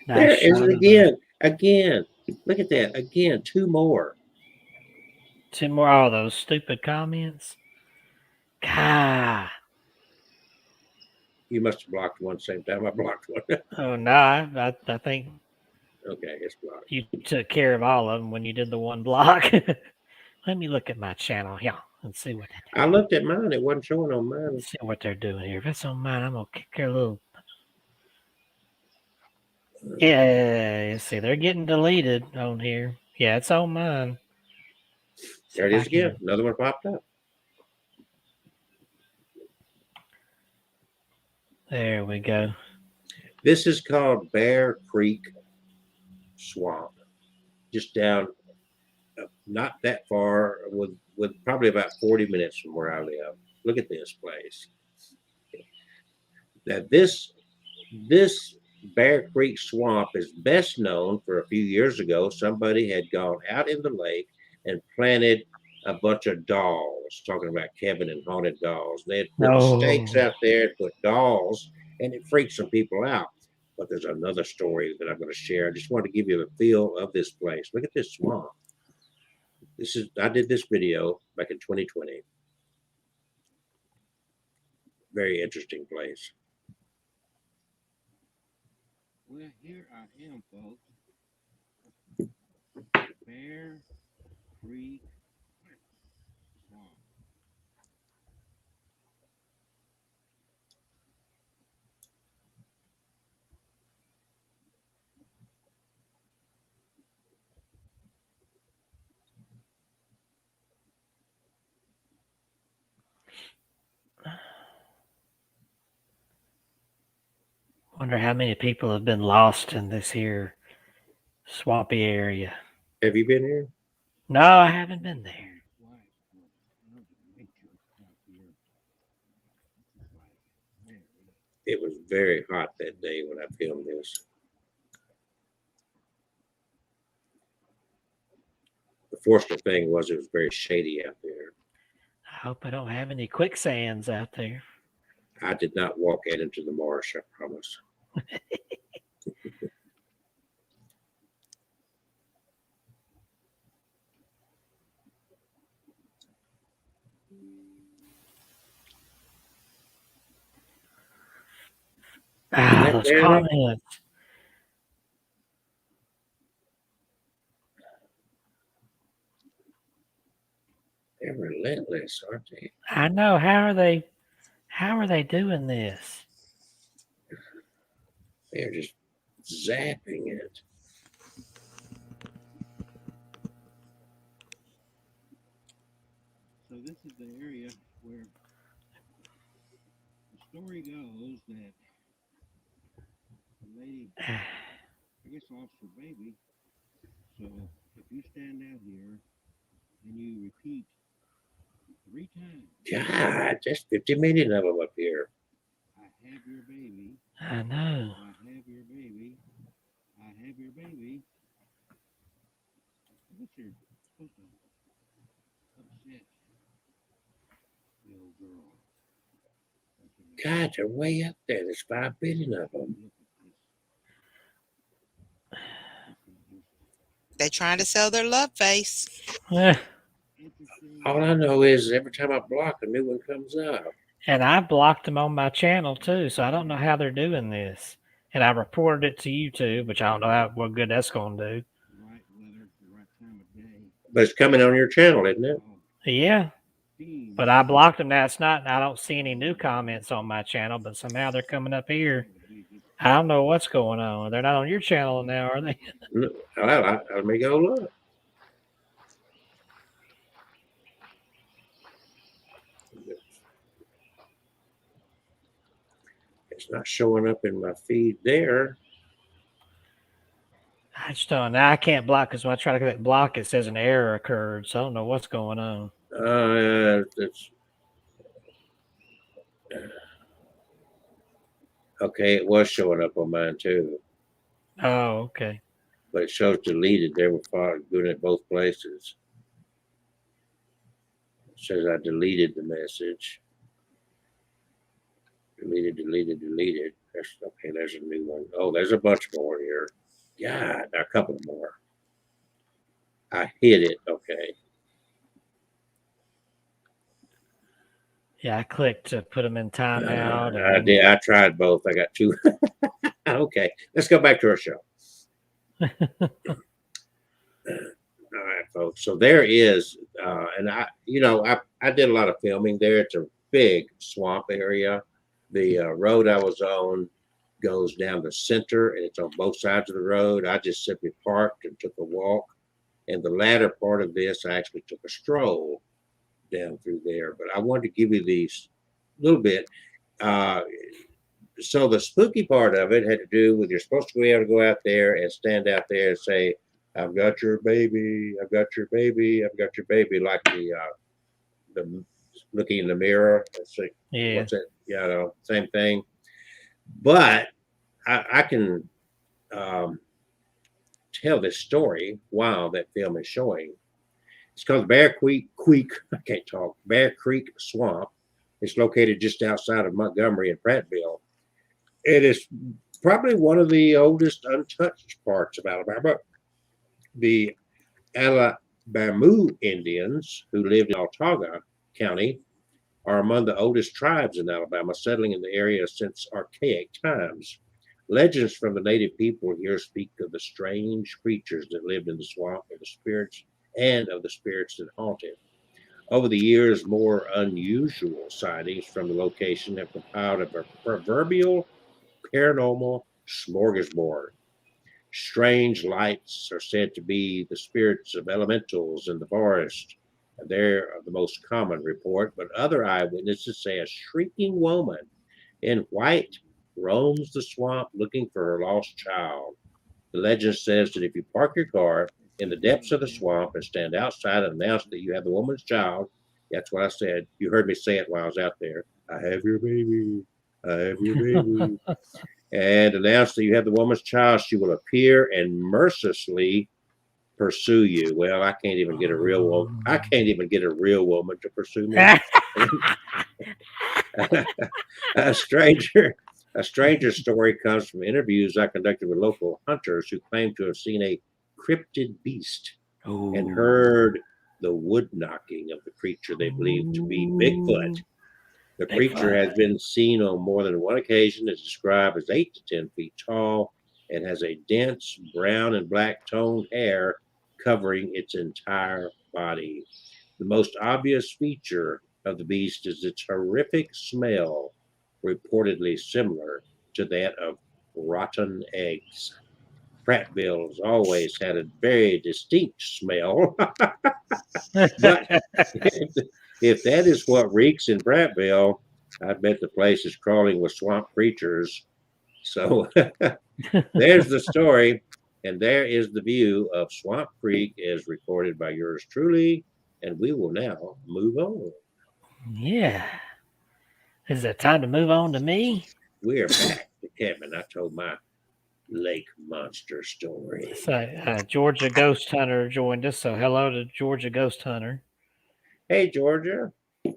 There is it again. Look at that. Again, two more. Two more. All those stupid comments. God. You must have blocked one same time I blocked one. Oh no, I think Okay, it's blocked. you took care of all of them when you did the one block. Let me look at my channel here and see what I looked at mine. It wasn't showing on mine. see what they're doing here. If it's on mine, I'm gonna kick their little. Yeah, you see, they're getting deleted on here. Yeah, it's on mine. See There it if I is again. can- Another one popped up. There we go. This is called Bear Creek Swamp. Just down, not that far, with probably about 40 minutes from where I live. Look at this place. Now this Bear Creek Swamp is best known for a few years ago. Somebody had gone out in the lake and planted a bunch of dolls, talking about Kevin and haunted dolls. They had put No. stakes out there and put dolls, and it freaked some people out. But there's another story that I'm going to share. I just want to give you the feel of this place. Look at this swamp. I did this video back in 2020. Very interesting place. Well, here I am, folks. Bear Creek Swamp. Wonder how many people have been lost in this here swampy area. Have you been here? No, I haven't been there. It was very hot that day when I filmed this. The fortunate thing was it was very shady out there. I hope I don't have any quicksands out there. I did not walk out into the marsh, I promise. Ah, those Danny? comments. They're relentless, aren't they? I know. How are they doing this? They're just zapping it. So this is the area where the story goes that the lady, I guess, lost her baby. So if you stand out here and you repeat 3 times, God, there's 50 million of them up here. I have your baby, I know. I have your baby, I have your baby. I guess you're supposed to upset the old girl. God, they're way up there. There's 5 billion of them. They trying to sell their love face. Eh, All I know is every time I block, a new one comes up. and I blocked them on my channel too, so I don't know how they're doing this. And I reported it to YouTube, which I don't know what good that's going to do. Right weather, the right time of day. But it's coming on your channel, isn't it? Yeah, but I blocked them. Now it's not. I don't see any new comments on my channel, but somehow they're coming up here. I don't know what's going on. They're not on your channel now, are they? No, well, let me go look. It's not showing up in my feed there. I just don't. Now I can't block because when I try to click block, it says an error occurred. So I don't know what's going on. It's okay. It was showing up on mine too, Oh, okay. but it shows deleted. They were doing it both places. It says I deleted the message. Deleted. There's, okay, there's a new one. Oh, there's a bunch more here. God, a couple more. I hit it. Okay. Yeah, I clicked to put them in timeout. I did. I tried both. I got 2. Okay, let's go back to our show. All right, folks. So there is, and I did a lot of filming there. It's a big swamp area. The road I was on goes down the center, and it's on both sides of the road. I just simply parked and took a walk. And the latter part of this, I actually took a stroll down through there. But I wanted to give you these little bit. So the spooky part of it had to do with you're supposed to be able to go out there and stand out there and say, "I've got your baby, I've got your baby, I've got your baby," like the looking in the mirror. Let's see, Yeah. what's it? Same thing. But I can tell this story while that film is showing. It's called Bear Creek. I can't talk. Bear Creek Swamp. It's located just outside of Montgomery and Prattville. It is probably one of the oldest untouched parts of Alabama. The Alabama Indians, who lived in Autauga County, are among the oldest tribes in Alabama, settling in the area since archaic times. Legends from the native people here speak of the strange creatures that lived in the swamp and of the spirits that haunt it. Over the years, more unusual sightings from the location have compiled a proverbial paranormal smorgasbord. Strange lights are said to be the spirits of elementals in the forest. They're the most common report, but other eyewitnesses say a shrieking woman in white roams the swamp looking for her lost child. The legend says that if you park your car in the depths of the swamp and stand outside and announce that you have the woman's child, that's what I said. You heard me say it while I was out there. I have your baby. I have your baby. And announce that you have the woman's child, she will appear and mercilessly pursue you. Well, I can't even get a real woman. I can't even get a real woman to pursue me. A stranger's story comes from interviews I conducted with local hunters who claim to have seen a cryptid beast and heard the wood knocking of the creature they believe to be Bigfoot. The creature has been seen on more than one occasion. It's described as 8 to 10 feet tall and has a dense brown and black toned hair covering its entire body. The most obvious feature of the beast is its horrific smell, reportedly similar to that of rotten eggs. Prattville's always had a very distinct smell. But if that is what reeks in Prattville, I bet the place is crawling with swamp creatures. So there's the story, and there is the view of Swamp Creek as recorded by yours truly. And we will now move on. Yeah. Is it time to move on to me? We are back to Kevin. I told my lake monster story. So, Georgia Ghost Hunter joined us. So, hello to Georgia Ghost Hunter. Hey, Georgia. He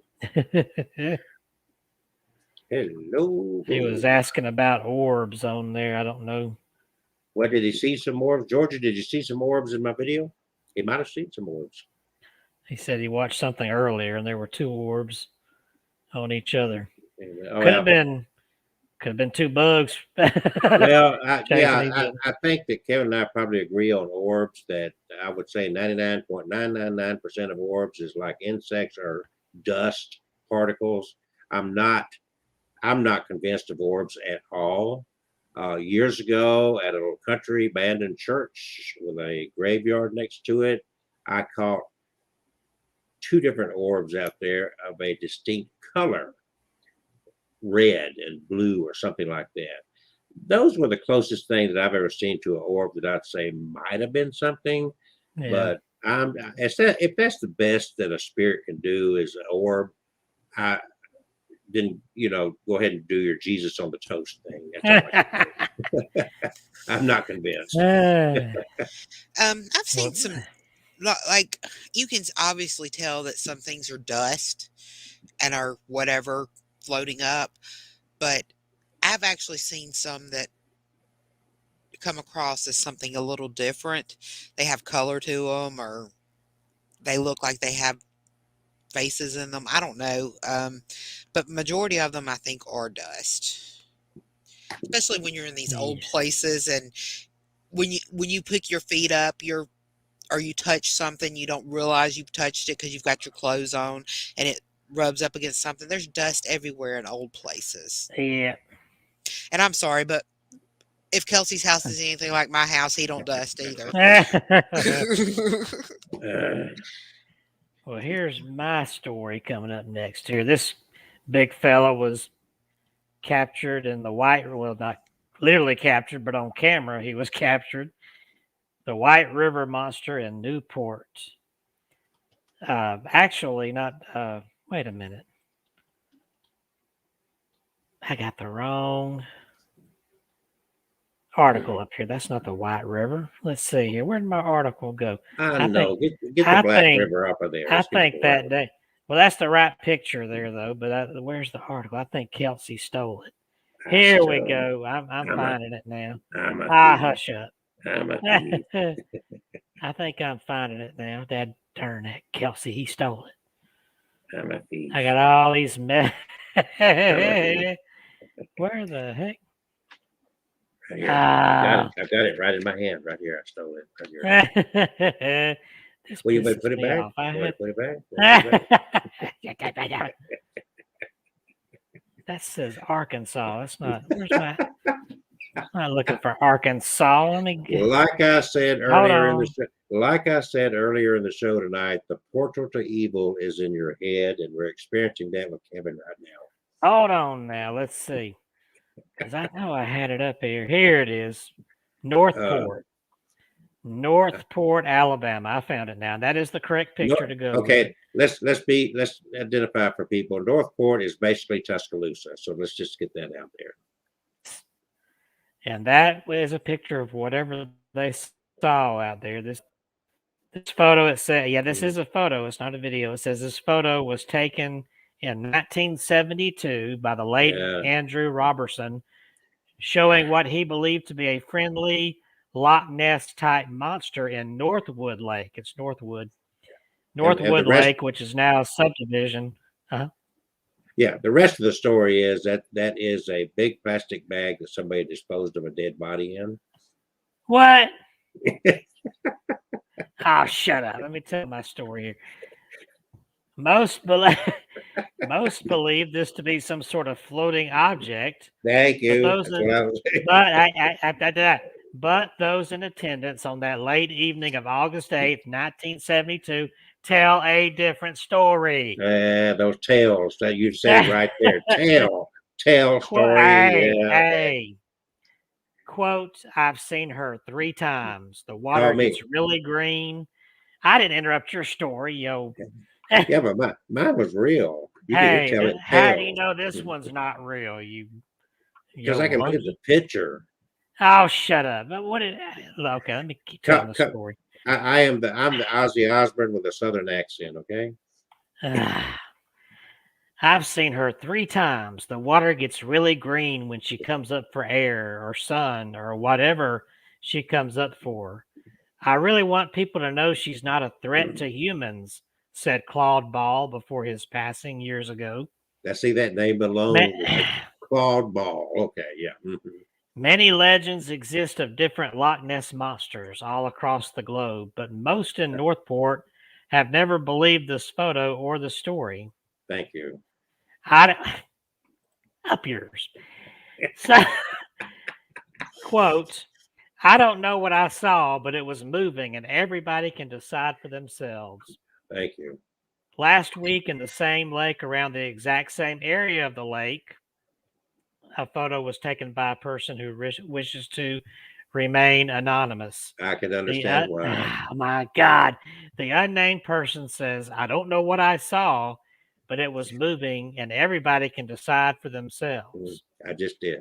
Hello. was asking about orbs on there. I don't know. What, did he see some orbs? Georgia, did you see some orbs in my video? He might have seen some orbs. He said he watched something earlier, and there were 2 orbs on each other. Oh, Could have been 2 bugs. Well, I think that Kevin and I probably agree on orbs. That I would say 99.999% of orbs is like insects or dust particles. I'm not convinced of orbs at all. Years ago, at a little country abandoned church with a graveyard next to it, I caught 2 different orbs out there of a distinct color, red and blue or something like that. Those were the closest thing that I've ever seen to an orb that I'd say might have been something. Yeah. But if that's the best that a spirit can do is an orb, then go ahead and do your Jesus on the toast thing. That's all I'm not convinced. I've seen some, like, you can obviously tell that some things are dust and are whatever floating up, but I've actually seen some that come across as something a little different. They have color to them, or they look like they have faces in them. I don't know. But majority of them, I think, are dust, especially when you're in these old places. And when you pick your feet up, you're or you touch something, you don't realize you've touched it because you've got your clothes on and it rubs up against something. There's dust everywhere in old places. Yeah. And I'm sorry, but if Kelsey's house is anything like my house, he don't dust either. Well, here's my story coming up next here. This big fella was captured in the not literally captured, but on camera he was captured. The White River Monster in Newport. Actually, not. Wait a minute. I got the wrong article up here. That's not the White River. Let's see here. Where did my article go? I know. Get the Black River up of there. I think that day. Well, that's the right picture there, though. But where's the article? I think Kelsey stole it. Here we go. I'm finding it now. Hush up. I think I'm finding it now. Dad, darn that Kelsey, he stole it. I'm a thief. I got all these Where the heck? Right here. I've got it right in my hand, right here. I stole it. Right here. Well, you better put it back. Put it back. That says Arkansas. That's not. Where's my? I'm not looking for Arkansas. Let me get. Like I said earlier in the show tonight, the portal to evil is in your head, and we're experiencing that with Kevin right now. Hold on now. Let's see. Because I know I had it up here. Here it is. Northport. Northport, Alabama. I found it now. That is the correct picture to go. Okay, let's identify for people. Northport is basically Tuscaloosa, so let's just get that out there. And that is a picture of whatever they saw out there. This photo, it said, this is a photo. It's not a video. It says this photo was taken in 1972 by the late Andrew Robertson, showing what he believed to be a friendly Loch Ness type monster in Northwood Lake. It's Northwood Lake, which is now a subdivision. Yeah, the rest of the story is that is a big plastic bag that somebody disposed of a dead body in. What? Oh, shut up. Let me tell my story here. Most believe this to be some sort of floating object. Thank you. But those in attendance on that late evening of August 8th, 1972, tell a different story. Those tales that you say right there. Tell story. Hey. Quote, I've seen her 3 times. The water gets really green. I didn't interrupt your story, yo. Yeah, but mine was real. How do you know this one's not real? Because I can look at the picture. Oh, shut up! Okay, let me keep telling the story. I'm the Ozzy Osbourne with a Southern accent. Okay. I've seen her 3 times. The water gets really green when she comes up for air or sun or whatever she comes up for. I really want people to know she's not a threat to humans, said Claude Ball before his passing years ago. I see that name alone. Claude Ball. Okay, yeah. Mm-hmm. Many legends exist of different Loch Ness monsters all across the globe, but most in Northport have never believed this photo or the story. Thank you. Up yours. So, quote, I don't know what I saw, but it was moving and everybody can decide for themselves. Thank you. Last week in the same lake around the exact same area of the lake, a photo was taken by a person who wishes to remain anonymous. I can understand why. Oh my God. The unnamed person says, I don't know what I saw, but it was moving and everybody can decide for themselves. I just did.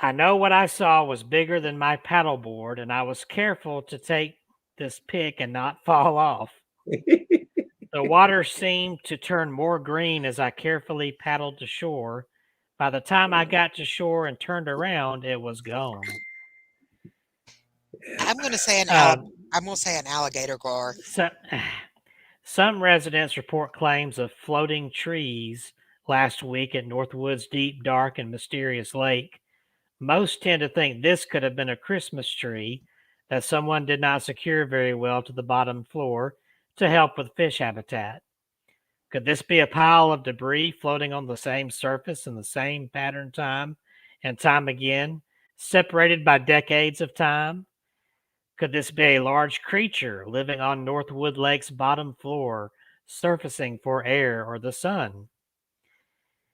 I know what I saw was bigger than my paddleboard, and I was careful to take this pick and not fall off. The water seemed to turn more green as I carefully paddled to shore. By the time I got to shore and turned around, it was gone. I'm going to say an alligator gar. Some residents report claims of floating trees last week at Northwood's deep, dark, and mysterious lake. Most tend to think this could have been a Christmas tree. that someone did not secure very well to the bottom floor to help with fish habitat. Could this be a pile of debris floating on the same surface in the same pattern time and time again, separated by decades of time? Could this be a large creature living on Northwood Lake's bottom floor, surfacing for air or the sun?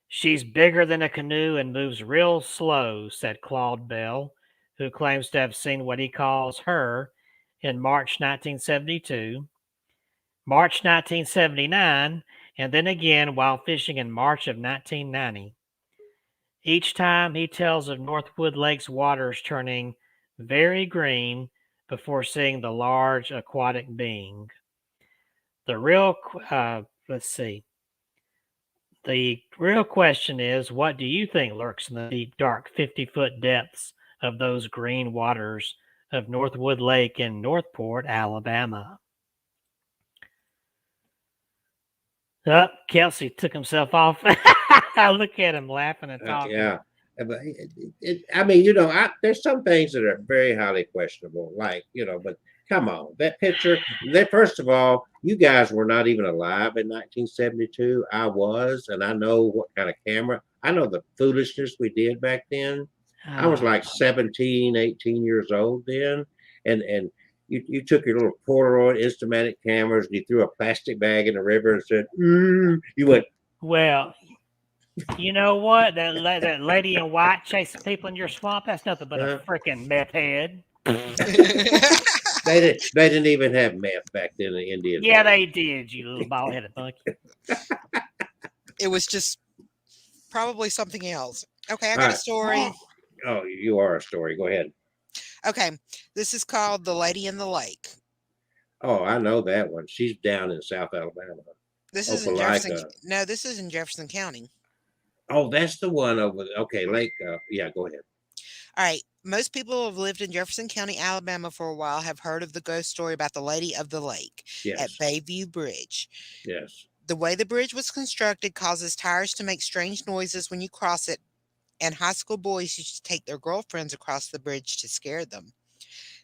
She's bigger than a canoe and moves real slow, said Claude Bell, who claims to have seen what he calls her in March 1972, March 1979, and then again while fishing in March of 1990. Each time he tells of Northwood Lake's waters turning very green before seeing the large aquatic being. The real, let's see. The real question is, what do you think lurks in the deep, dark 50-foot depths of those green waters of Northwood Lake in Northport, Alabama? Oh, Kelsey took himself off. I look at him laughing and talking. Yeah. But I mean, you know, there's some things that are very highly questionable, like, you know, but come on, that picture, first of all, you guys were not even alive in 1972. I was, and I know what kind of camera, I know the foolishness we did back then. I was like 17, 18 years old then. And you took your little Polaroid Instamatic cameras and you threw a plastic bag in the river and said, you went, well, you know what? That lady in white chasing people in your swamp, that's nothing but a freaking meth head. They didn't even have meth back then in India. Yeah, they did, you little bald-headed monkey. It was just probably something else. Okay, I got a story. Oh, you are a story. Go ahead. Okay, this is called The Lady in the Lake. Oh, I know that one. She's down in South Alabama. This is in Jefferson. No, this is in Jefferson County. Oh, that's the one over. Okay, Lake. Yeah, go ahead. All right. Most people who have lived in Jefferson County, Alabama for a while have heard of the ghost story about the Lady of the Lake at Bayview Bridge. Yes. The way the bridge was constructed causes tires to make strange noises when you cross it, and high school boys used to take their girlfriends across the bridge to scare them.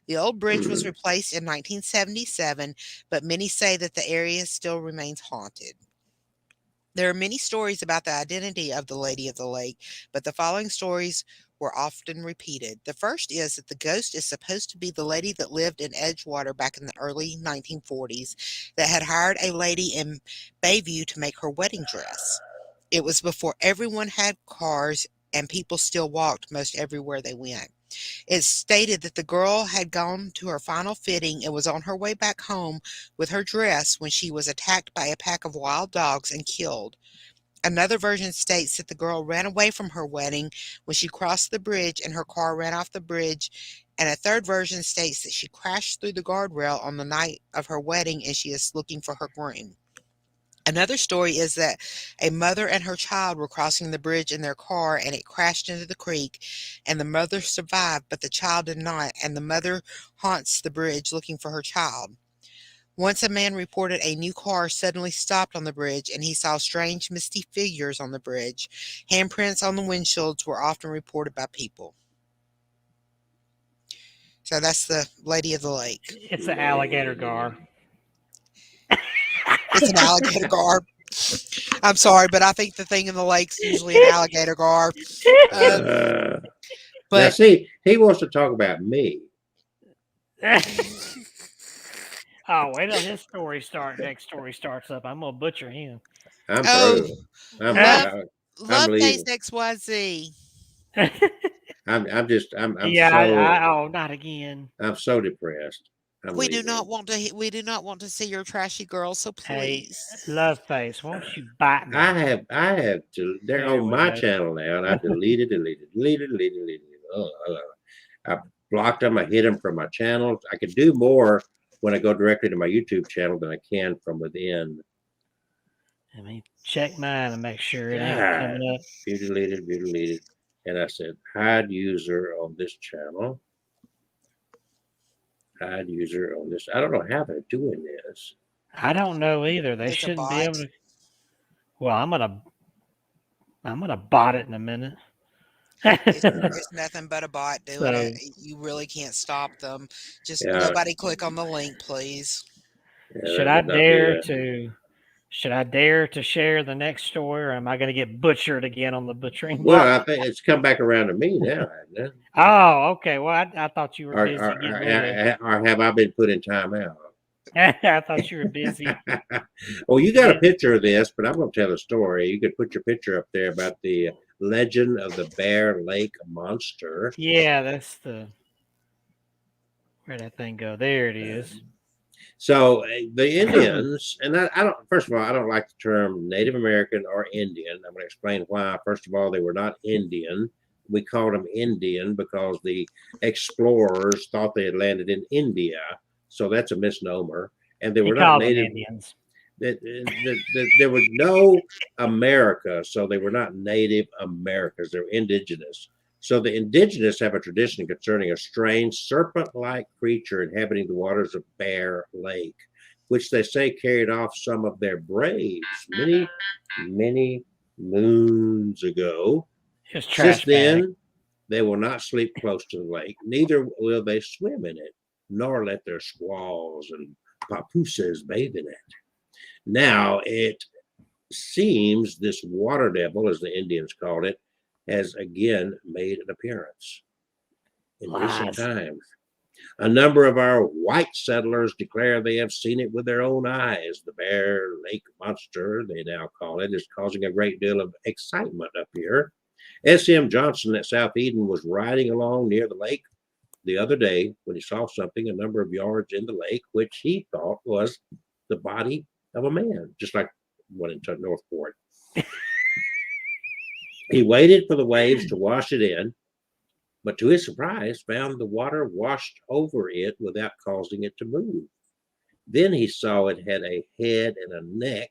The old bridge was replaced in 1977, but many say that the area still remains haunted. There are many stories about the identity of the Lady of the Lake, but the following stories were often repeated. The first is that the ghost is supposed to be the lady that lived in Edgewater back in the early 1940s that had hired a lady in Bayview to make her wedding dress. It was before everyone had cars and people still walked most everywhere they went. It's stated that the girl had gone to her final fitting and was on her way back home with her dress when she was attacked by a pack of wild dogs and killed. Another version states that the girl ran away from her wedding when she crossed the bridge and her car ran off the bridge. And a third version states that she crashed through the guardrail on the night of her wedding and she is looking for her groom. Another story is that a mother and her child were crossing the bridge in their car and it crashed into the creek, and the mother survived, but the child did not, and the mother haunts the bridge looking for her child. Once a man reported a new car suddenly stopped on the bridge and he saw strange misty figures on the bridge. Handprints on the windshields were often reported by people. So that's the Lady of the Lake. It's an alligator gar. It's an alligator gar. I'm sorry, but I think the thing in the lake's usually an alligator gar. But now see, he wants to talk about me. Oh, wait till his next story starts up. I'm gonna butcher him. I'm through. Love Taste XYZ. I'm not again. I'm so depressed. We do not want to see your trashy girl, so please. Hey, Love Face, won't you bite me? I have to. They're on my channel now, and I deleted. I blocked them. I hid them from my channel. I can do more when I go directly to my YouTube channel than I can from within. I mean, check mine and make sure it ain't coming up. View deleted. And I said, hide user on this channel. Hide user on this. I don't know how they're doing this. I don't know either. They shouldn't be able to. Well, I'm gonna bot it in a minute. It's nothing but a bot doing So, it. You really can't stop them. Just Yeah, nobody click on the link, please. should that I would not be dare a. to should I dare to share the next story, or am I going to get butchered again on the butchering Well, block? I think it's come back around to me now, hasn't it? Oh, okay. Well, I thought you were Or, busy or, getting or, rid of. or have I been put in timeout? I thought you were busy. Well, you got a busy. picture of this, but I'm going to tell a story. You could put your picture up there about the legend of the Bear Lake Monster. Yeah, that's the where'd that thing go? There it is. So the Indians, and I don't. First of all, I don't like the term Native American or Indian. I'm going to explain why. First of all, they were not Indian. We called them Indian because the explorers thought they had landed in India. So that's a misnomer. And they He were not called them native. Indians. There was no America, so they were not Native Americans. They were indigenous. So the indigenous have a tradition concerning a strange serpent-like creature inhabiting the waters of Bear Lake, which they say carried off some of their braves many, many moons ago. Just Since trash bag. then, they will not sleep close to the lake, neither will they swim in it, nor let their squaws and papooses bathe in it. Now, it seems this water devil, as the Indians called it, has again made an appearance in recent Lies. times. A number of our white settlers declare they have seen it with their own eyes. The Bear Lake Monster, they now call it, is causing a great deal of excitement up here. S.M. Johnson at South Eden was riding along near the lake the other day when he saw something a number of yards in the lake, which he thought was the body of a man, just like one in Northport. He waited for the waves to wash it in, but to his surprise, found the water washed over it without causing it to move. Then he saw it had a head and a neck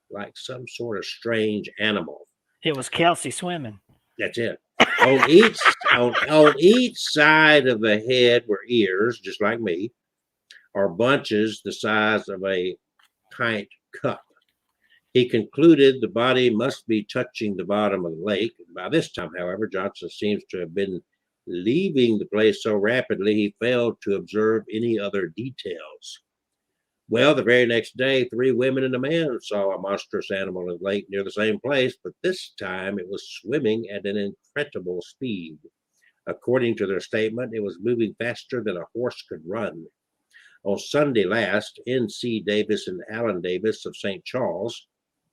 like some sort of strange animal. It was Kelsey swimming. That's it. On each side of the head were ears, just like me, or bunches the size of a pint cup. He concluded the body must be touching the bottom of the lake. By this time, however, Johnson seems to have been leaving the place so rapidly he failed to observe any other details. Well, the very next day, 3 women and a man saw a monstrous animal in the lake near the same place, but this time it was swimming at an incredible speed. According to their statement, it was moving faster than a horse could run. On Sunday last, N.C. Davis and Alan Davis of St. Charles,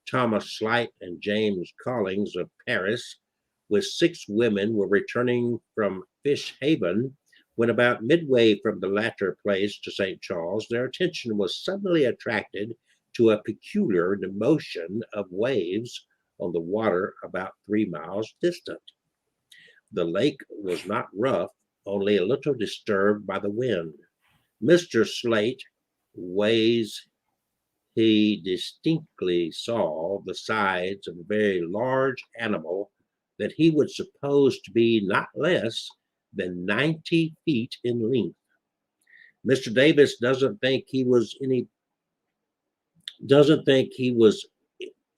Thomas Slight and James Collings of Paris, with 6 women, were returning from Fish Haven when, about midway from the latter place to St. Charles, their attention was suddenly attracted to a peculiar motion of waves on the water about 3 miles distant. The lake was not rough, only a little disturbed by the wind. Mr. Slate weighs he distinctly saw the sides of a very large animal that he would suppose to be not less than 90 feet in length. Mr. Davis doesn't think he was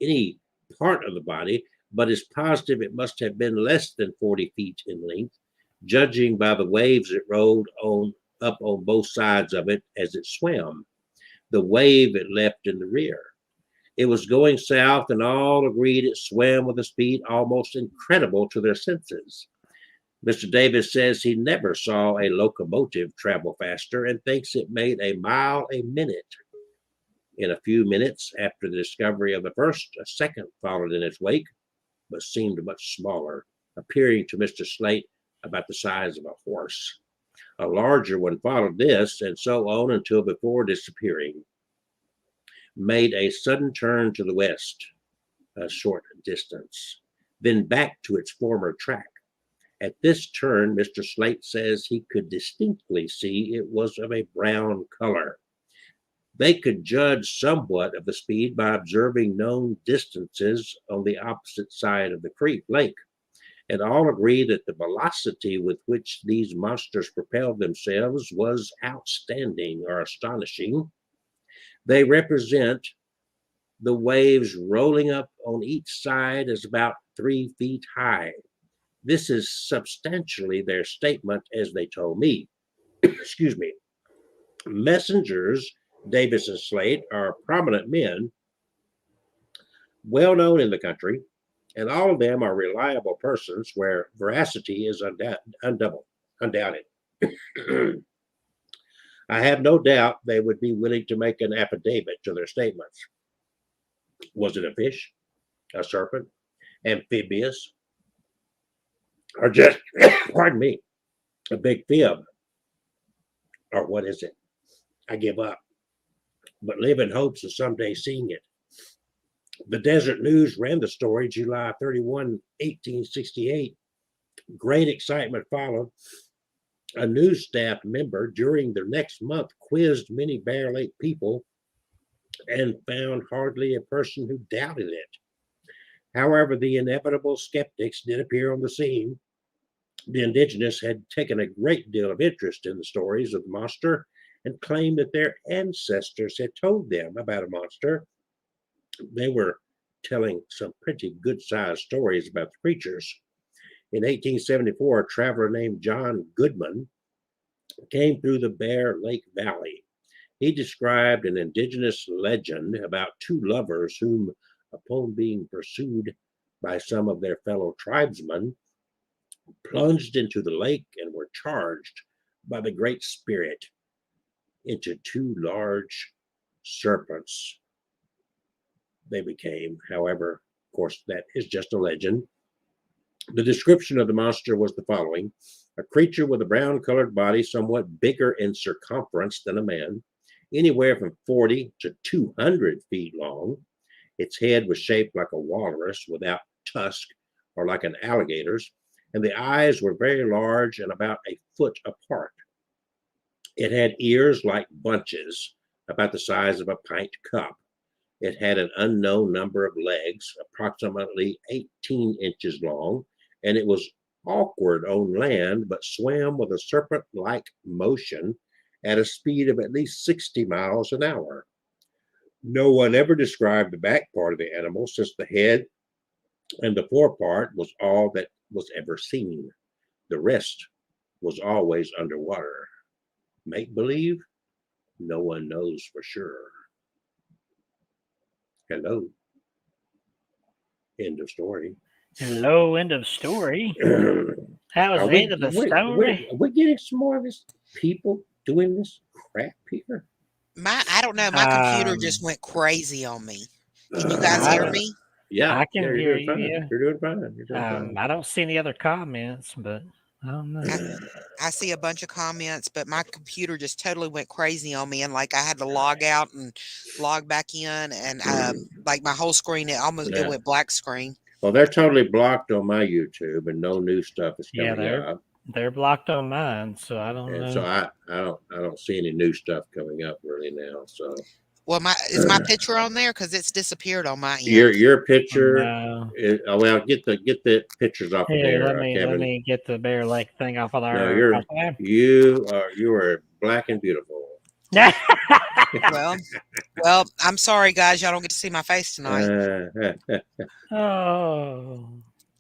any part of the body, but is positive it must have been less than 40 feet in length, judging by the waves it rolled on up on both sides of it as it swam, the wave it left in the rear. It was going south, and all agreed it swam with a speed almost incredible to their senses. Mr. Davis says he never saw a locomotive travel faster and thinks it made a mile a minute. In a few minutes after the discovery of the first, a second followed in its wake, but seemed much smaller, appearing to Mr. Slate about the size of a horse. A larger one followed this, and so on until, before disappearing, made a sudden turn to the west, a short distance, then back to its former track. At this turn, Mr. Slate says he could distinctly see it was of a brown color. They could judge somewhat of the speed by observing known distances on the opposite side of the lake, and all agree that the velocity with which these monsters propelled themselves was outstanding or astonishing. They represent the waves rolling up on each side as about 3 feet high. This is substantially their statement as they told me. Excuse me. Messengers, Davis and Slate, are prominent men, well known in the country, and all of them are reliable persons where veracity is undoubted. I have no doubt they would be willing to make an affidavit to their statements. Was it a fish, a serpent, amphibious, or just, pardon me, a big fib? Or what is it? I give up, but live in hopes of someday seeing it. The Desert News ran the story July 31, 1868. Great excitement followed. A news staff member during the next month quizzed many Bear Lake people and found hardly a person who doubted it. However, the inevitable skeptics did appear on the scene. The indigenous had taken a great deal of interest in the stories of the monster and claimed that their ancestors had told them about a monster. They were telling some pretty good sized stories about the creatures. In 1874, a traveler named John Goodman came through the Bear Lake Valley. He described an indigenous legend about two lovers whom, upon being pursued by some of their fellow tribesmen, plunged into the lake and were charged by the Great Spirit into two large serpents. They became, however, of course, that is just a legend. The description of the monster was the following: a creature with a brown colored body, somewhat bigger in circumference than a man, anywhere from 40 to 200 feet long. Its head was shaped like a walrus without tusk or like an alligator's, and the eyes were very large and about a foot apart. It had ears like bunches, about the size of a pint cup. It had an unknown number of legs, approximately 18 inches long, and it was awkward on land, but swam with a serpent-like motion at a speed of at least 60 miles an hour. No one ever described the back part of the animal, since the head and the forepart was all that was ever seen. The rest was always underwater. Make believe? No one knows for sure. Hello. End of story. Hello, end of story. Are That was the end of the story. we getting some more of this people doing this crap here? I don't know. My computer just went crazy on me. Can you guys hear me? Yeah, I can yeah, hear you're doing you. fine. Yeah. You're doing fine. You're doing fine. I don't see any other comments, but I don't know. I see a bunch of comments, but my computer just totally went crazy on me, and like I had to log out and log back in, and like my whole screen it went black screen. Well, they're totally blocked on my YouTube, and no new stuff is Yeah, coming up. they're blocked on mine, so I don't And know. so I don't see any new stuff coming up really now. So Well, is my picture on there? Because it's disappeared on my end. your picture. No. Well, get the pictures off of Here, there, let Kevin. me get the Bear Lake thing off of there. No, you are black and beautiful. Well, I'm sorry, guys. Y'all don't get to see my face tonight. Oh.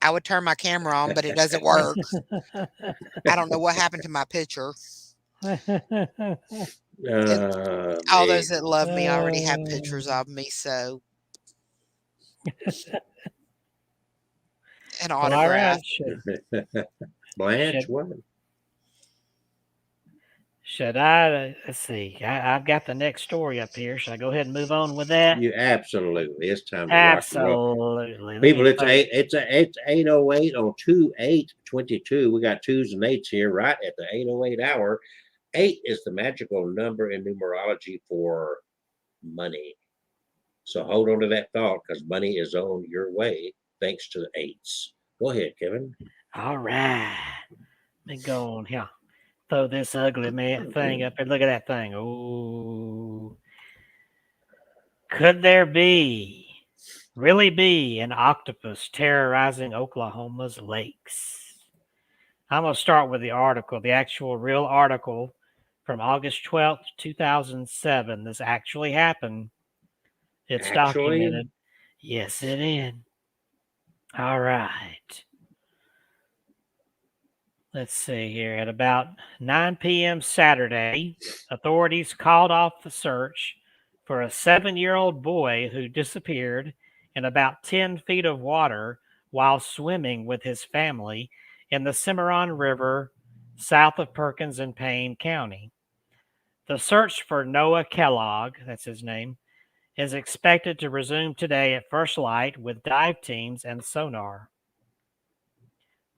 I would turn my camera on, but it doesn't work. I don't know what happened to my picture. All those that love me already have pictures of me, so an autograph. Blanche, what? Should I? Let's see. I've got the next story up here. Should I go ahead and move on with that? You absolutely. It's time to absolutely. Rock. People, it's 8:08 on 2/8/22. We got 2s and 8s here, right at the 8:08 hour. 8 is the magical number in numerology for money. So hold on to that thought, because money is on your way thanks to the 8s. Go ahead, Kevin. All right. Let me go on here. Throw this ugly thing up there. Look at that thing. Oh. Could there really be an octopus terrorizing Oklahoma's lakes? I'm going to start with the article, the actual real article from August 12th, 2007. This actually happened. It's documented. Yes, it is. All right. let's see here. At about 9 p.m. Saturday, authorities called off the search for a 7-year-old boy who disappeared in about 10 feet of water while swimming with his family in the Cimarron River south of Perkins and Payne County. The search for Noah Kellogg, that's his name, is expected to resume today at first light with dive teams and sonar.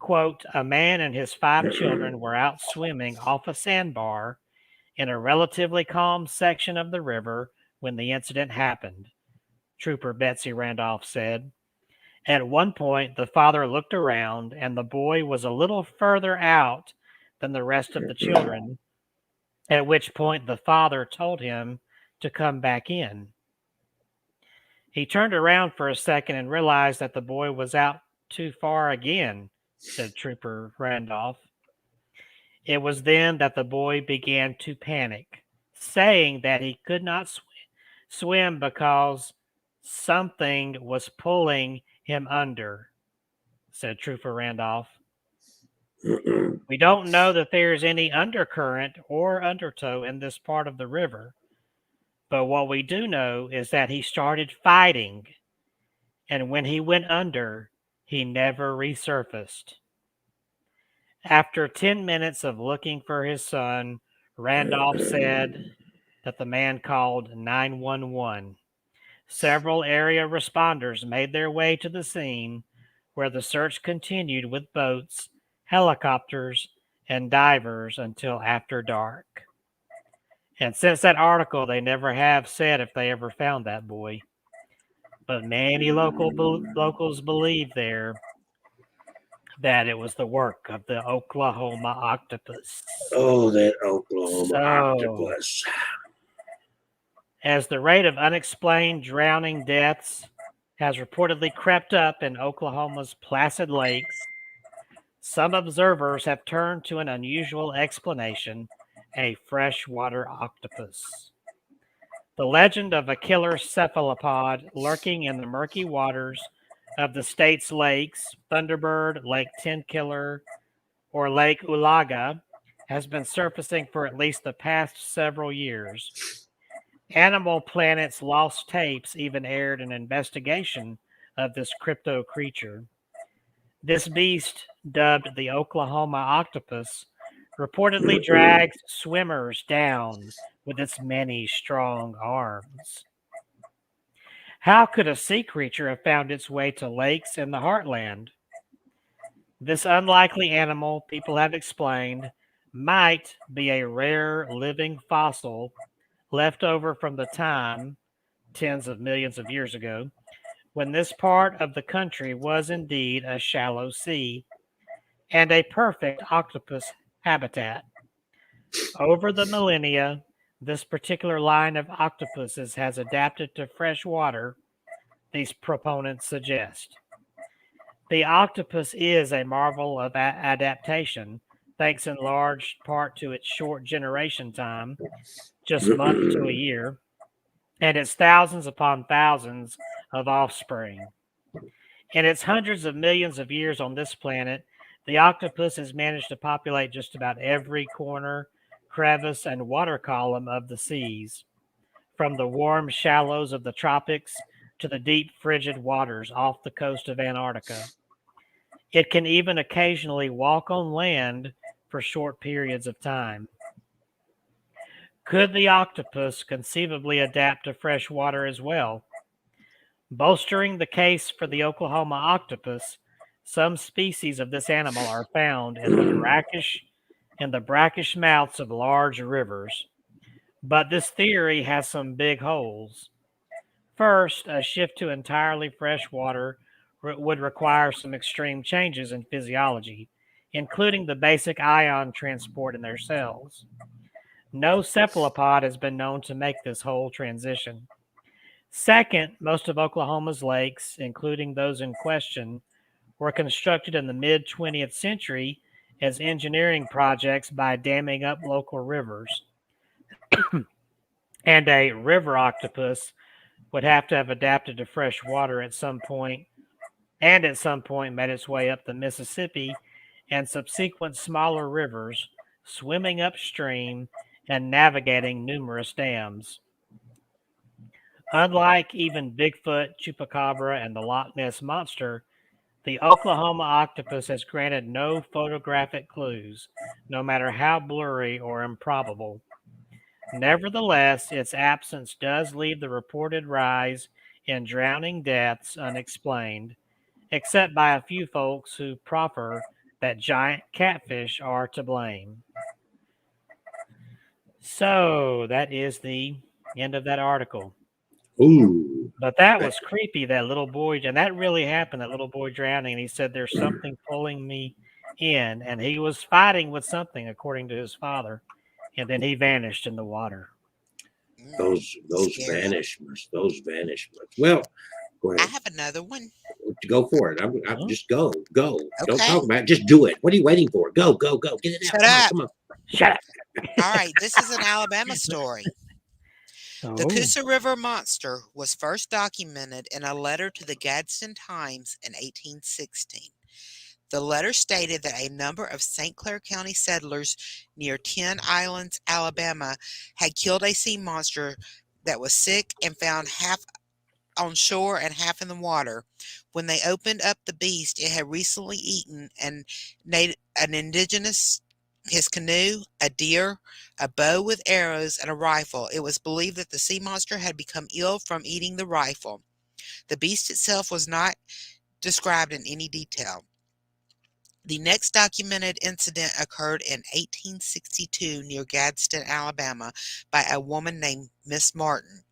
Quote, a man and his 5 children were out swimming off a sandbar in a relatively calm section of the river when the incident happened, Trooper Betsy Randolph said. At one point, the father looked around and the boy was a little further out than the rest of the children, at which point the father told him to come back in. He turned around for a second and realized that the boy was out too far again, said Trooper Randolph. It was then that the boy began to panic, saying that he could not swim because something was pulling him under, said Trooper Randolph. We don't know that there's any undercurrent or undertow in this part of the river, but what we do know is that he started fighting, and when he went under, he never resurfaced. After 10 minutes of looking for his son, Randolph said that the man called 911. Several area responders made their way to the scene where the search continued with boats, helicopters, and divers until after dark. And since that article, they never have said if they ever found that boy. But many locals believe there that it was the work of the Oklahoma octopus. Oh, that Oklahoma So, octopus. as the rate of unexplained drowning deaths has reportedly crept up in Oklahoma's placid lakes, some observers have turned to an unusual explanation: a freshwater octopus. The legend of a killer cephalopod lurking in the murky waters of the state's lakes, Thunderbird, Lake Tenkiller, or Lake Ulaga, has been surfacing for at least the past several years. Animal Planet's Lost Tapes even aired an investigation of this crypto creature. This beast, dubbed the Oklahoma octopus, reportedly drags swimmers down with its many strong arms. How could a sea creature have found its way to lakes in the heartland? This unlikely animal, people have explained, might be a rare living fossil left over from the time, tens of millions of years ago, when this part of the country was indeed a shallow sea and a perfect octopus habitat. Over the millennia, this particular line of octopuses has adapted to fresh water, these proponents suggest. The octopus is a marvel of adaptation, thanks in large part to its short generation time, just months to a year, and its thousands upon thousands of offspring. In its hundreds of millions of years on this planet, the octopus has managed to populate just about every corner, crevice, and water column of the seas, from the warm shallows of the tropics to the deep frigid waters off the coast of Antarctica. It can even occasionally walk on land for short periods of time. Could the octopus conceivably adapt to fresh water as well? Bolstering the case for the Oklahoma octopus, some species of this animal are found in the brackish mouths of large rivers. But this theory has some big holes. First, a shift to entirely fresh water would require some extreme changes in physiology, including the basic ion transport in their cells. No cephalopod has been known to make this whole transition. Second, most of Oklahoma's lakes, including those in question, were constructed in the mid 20th century as engineering projects by damming up local rivers. And a river octopus would have to have adapted to fresh water at some point, and at some point made its way up the Mississippi and subsequent smaller rivers, swimming upstream and navigating numerous dams. Unlike even Bigfoot, Chupacabra, and the Loch Ness Monster, the Oklahoma octopus has granted no photographic clues, no matter how blurry or improbable. Nevertheless, its absence does leave the reported rise in drowning deaths unexplained, except by a few folks who proffer that giant catfish are to blame. So that is the end of that article. Ooh. But that was creepy, that little boy, and that really happened, that little boy drowning. And he said, "There's something pulling me in." And he was fighting with something, according to his father. And then he vanished in the water. Those Scary. vanishments. Well, go I ahead. have another one. Go for it. I'm Huh? just go. Don't Okay. talk about it. Just do it. What are you waiting for? Go. Get it out. Shut up. Come on. Shut up. All right, this is an Alabama story. The Oh, Coosa River monster was first documented in a letter to the Gadsden Times in 1816. The letter stated that a number of St. Clair County settlers near Ten Islands, Alabama, had killed a sea monster that was sick and found half on shore and half in the water. When they opened up the beast, it had recently eaten an indigenous, his canoe, a deer, a bow with arrows, and a rifle. It was believed that the sea monster had become ill from eating the rifle. The beast itself was not described in any detail. The next documented incident occurred in 1862 near Gadsden, Alabama, by a woman named Miss Martin.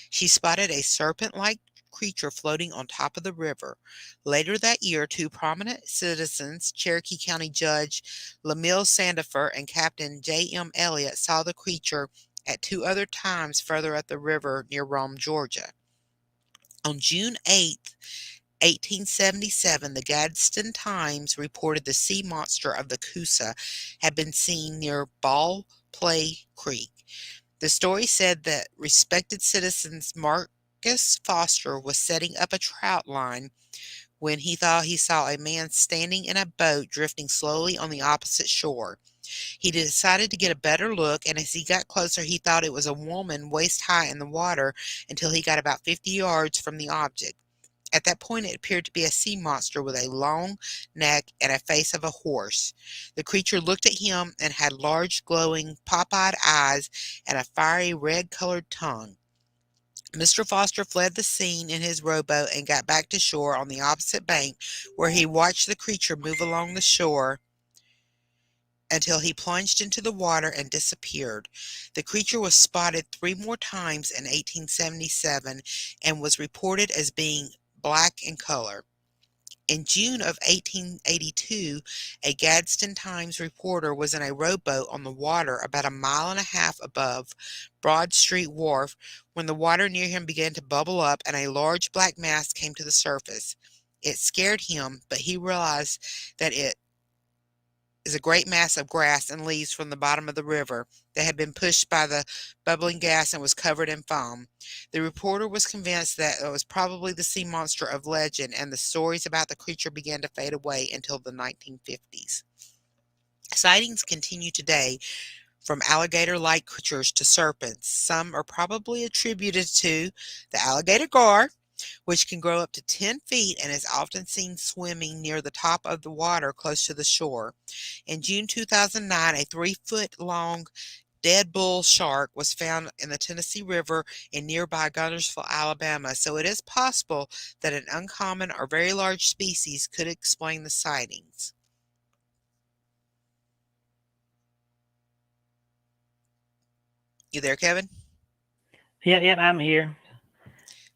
She spotted a serpent-like creature floating on top of the river. Later that year, two prominent citizens, Cherokee County Judge Lemuel Sandifer and Captain J.M. Elliott, saw the creature at two other times further up the river near Rome, Georgia. On June 8th, 1877, the Gadsden Times reported the sea monster of the Coosa had been seen near Ball Play Creek. The story said that respected citizens Marcus Foster was setting up a trout line when he thought he saw a man standing in a boat drifting slowly on the opposite shore. He decided to get a better look, and as he got closer, he thought it was a woman waist high in the water until he got about 50 yards from the object. At that point, it appeared to be a sea monster with a long neck and a face of a horse. The creature looked at him and had large, glowing, pop-eyed eyes and a fiery red-colored tongue. Mr. Foster fled the scene in his rowboat and got back to shore on the opposite bank, where he watched the creature move along the shore until he plunged into the water and disappeared. The creature was spotted 3 more times in 1877 and was reported as being black in color. In June of 1882, a Gadsden Times reporter was in a rowboat on the water about a mile and a half above Broad Street Wharf when the water near him began to bubble up and a large black mass came to the surface. It scared him, but he realized that it is a great mass of grass and leaves from the bottom of the river that had been pushed by the bubbling gas and was covered in foam. The reporter was convinced that it was probably the sea monster of legend, and the stories about the creature began to fade away until the 1950s. Sightings continue today, from alligator-like creatures to serpents. Some are probably attributed to the alligator gar, which can grow up to 10 feet and is often seen swimming near the top of the water close to the shore. In June 2009, a 3-foot-long dead bull shark was found in the Tennessee River in nearby Guntersville, Alabama, so it is possible that an uncommon or very large species could explain the sightings. You there, Kevin? yeah, I'm here.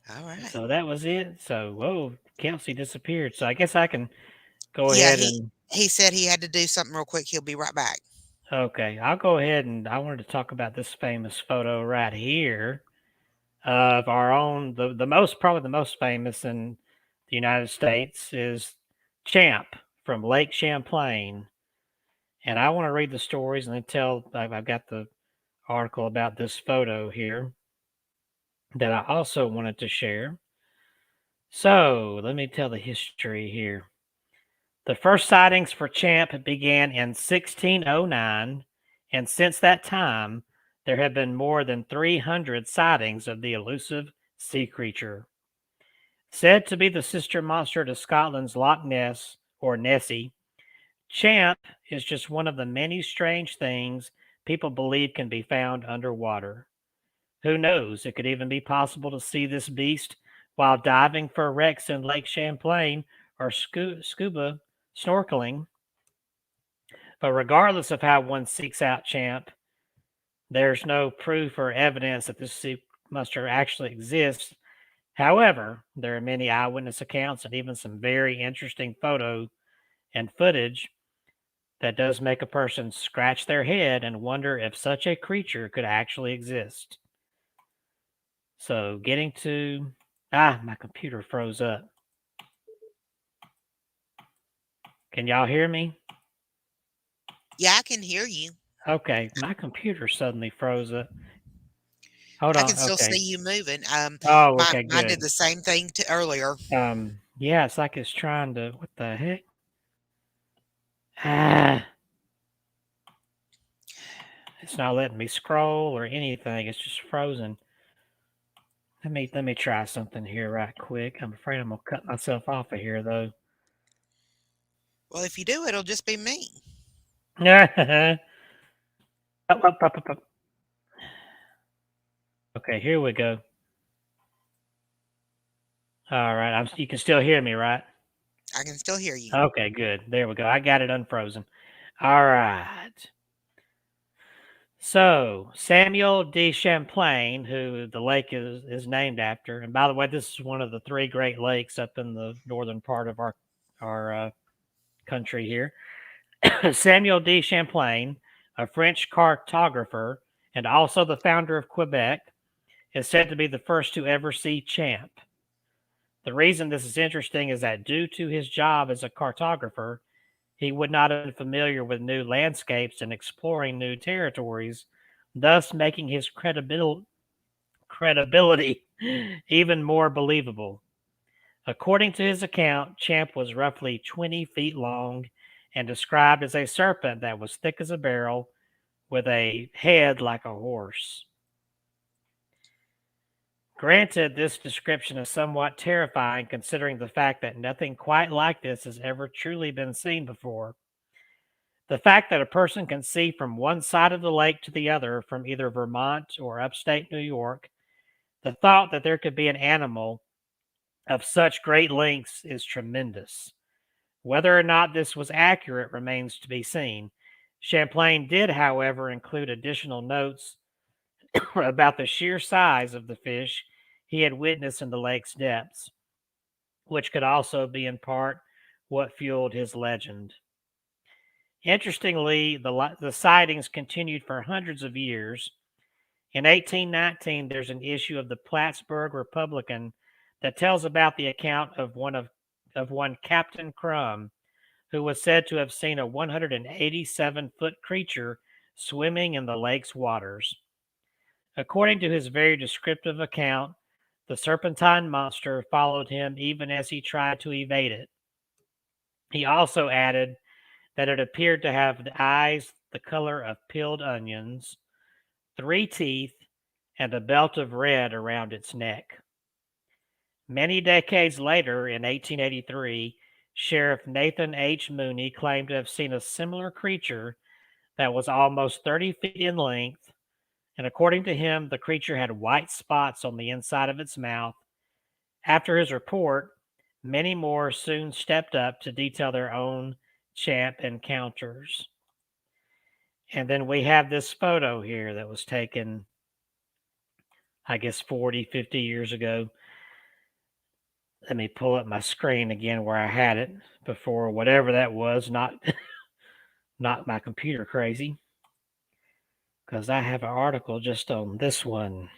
All right. So that was it. So, whoa, Kelsey disappeared. So I guess I can go Yeah, ahead and. he said he had to do something real quick. He'll be right back. Okay, I'll go ahead and I wanted to talk about this famous photo right here of our own, probably the most famous in the United States is Champ from Lake Champlain. And I want to read the stories and then I've got the article about this photo here that I also wanted to share. So let me tell the history here. The first sightings for Champ began in 1609, and since that time, there have been more than 300 sightings of the elusive sea creature. Said to be the sister monster to Scotland's Loch Ness, or Nessie, Champ is just one of the many strange things people believe can be found underwater. Who knows? It could even be possible to see this beast while diving for wrecks in Lake Champlain or scuba snorkeling. But regardless of how one seeks out Champ, there's no proof or evidence that this sea monster actually exists. However, there are many eyewitness accounts and even some very interesting photo and footage that does make a person scratch their head and wonder if such a creature could actually exist. So getting to... my computer froze up. Can y'all hear me? Yeah, I can hear you. Okay, my computer suddenly froze up. Hold I on, can still okay. see you moving. Oh, okay, Mine did good. the same thing to earlier. Yeah, it's like it's trying to... What the heck? It's not letting me scroll or anything. It's just frozen. Let me try something here right quick. I'm afraid I'm gonna cut myself off of here though. Well, if you do, it'll just be me. Up, up, up, up, up. Okay, here we go. All right, you can still hear me, right? I can still hear you. Okay, good. There we go. I got it unfrozen. All right. So Samuel de Champlain, who the lake is named after, and by the way, this is one of the three Great Lakes up in the northern part of our country here. Samuel de Champlain, a French cartographer and also the founder of Quebec, is said to be the first to ever see Champ. The reason this is interesting is that due to his job as a cartographer, he would not have been familiar with new landscapes and exploring new territories, thus making his credibility even more believable. According to his account, Champ was roughly 20 feet long and described as a serpent that was thick as a barrel with a head like a horse. Granted, this description is somewhat terrifying considering the fact that nothing quite like this has ever truly been seen before. The fact that a person can see from one side of the lake to the other from either Vermont or upstate New York, the thought that there could be an animal of such great lengths is tremendous. Whether or not this was accurate remains to be seen. Champlain did, however, include additional notes about the sheer size of the fish he had witnessed in the lake's depths, which could also be in part what fueled his legend. Interestingly, the sightings continued for hundreds of years. In 1819, there's an issue of the Plattsburgh Republican that tells about the account of one Captain Crumb, who was said to have seen a 187-foot creature swimming in the lake's waters. According to his very descriptive account, the serpentine monster followed him even as he tried to evade it. He also added that it appeared to have the eyes the color of peeled onions, 3 teeth, and a belt of red around its neck. Many decades later, in 1883, Sheriff Nathan H. Mooney claimed to have seen a similar creature that was almost 30 feet in length, and according to him, the creature had white spots on the inside of its mouth. After his report, many more soon stepped up to detail their own Champ encounters. And then we have this photo here that was taken, I guess, 40, 50 years ago. Let me pull up my screen again where I had it before, whatever that was, not my computer crazy, because I have an article just on this one.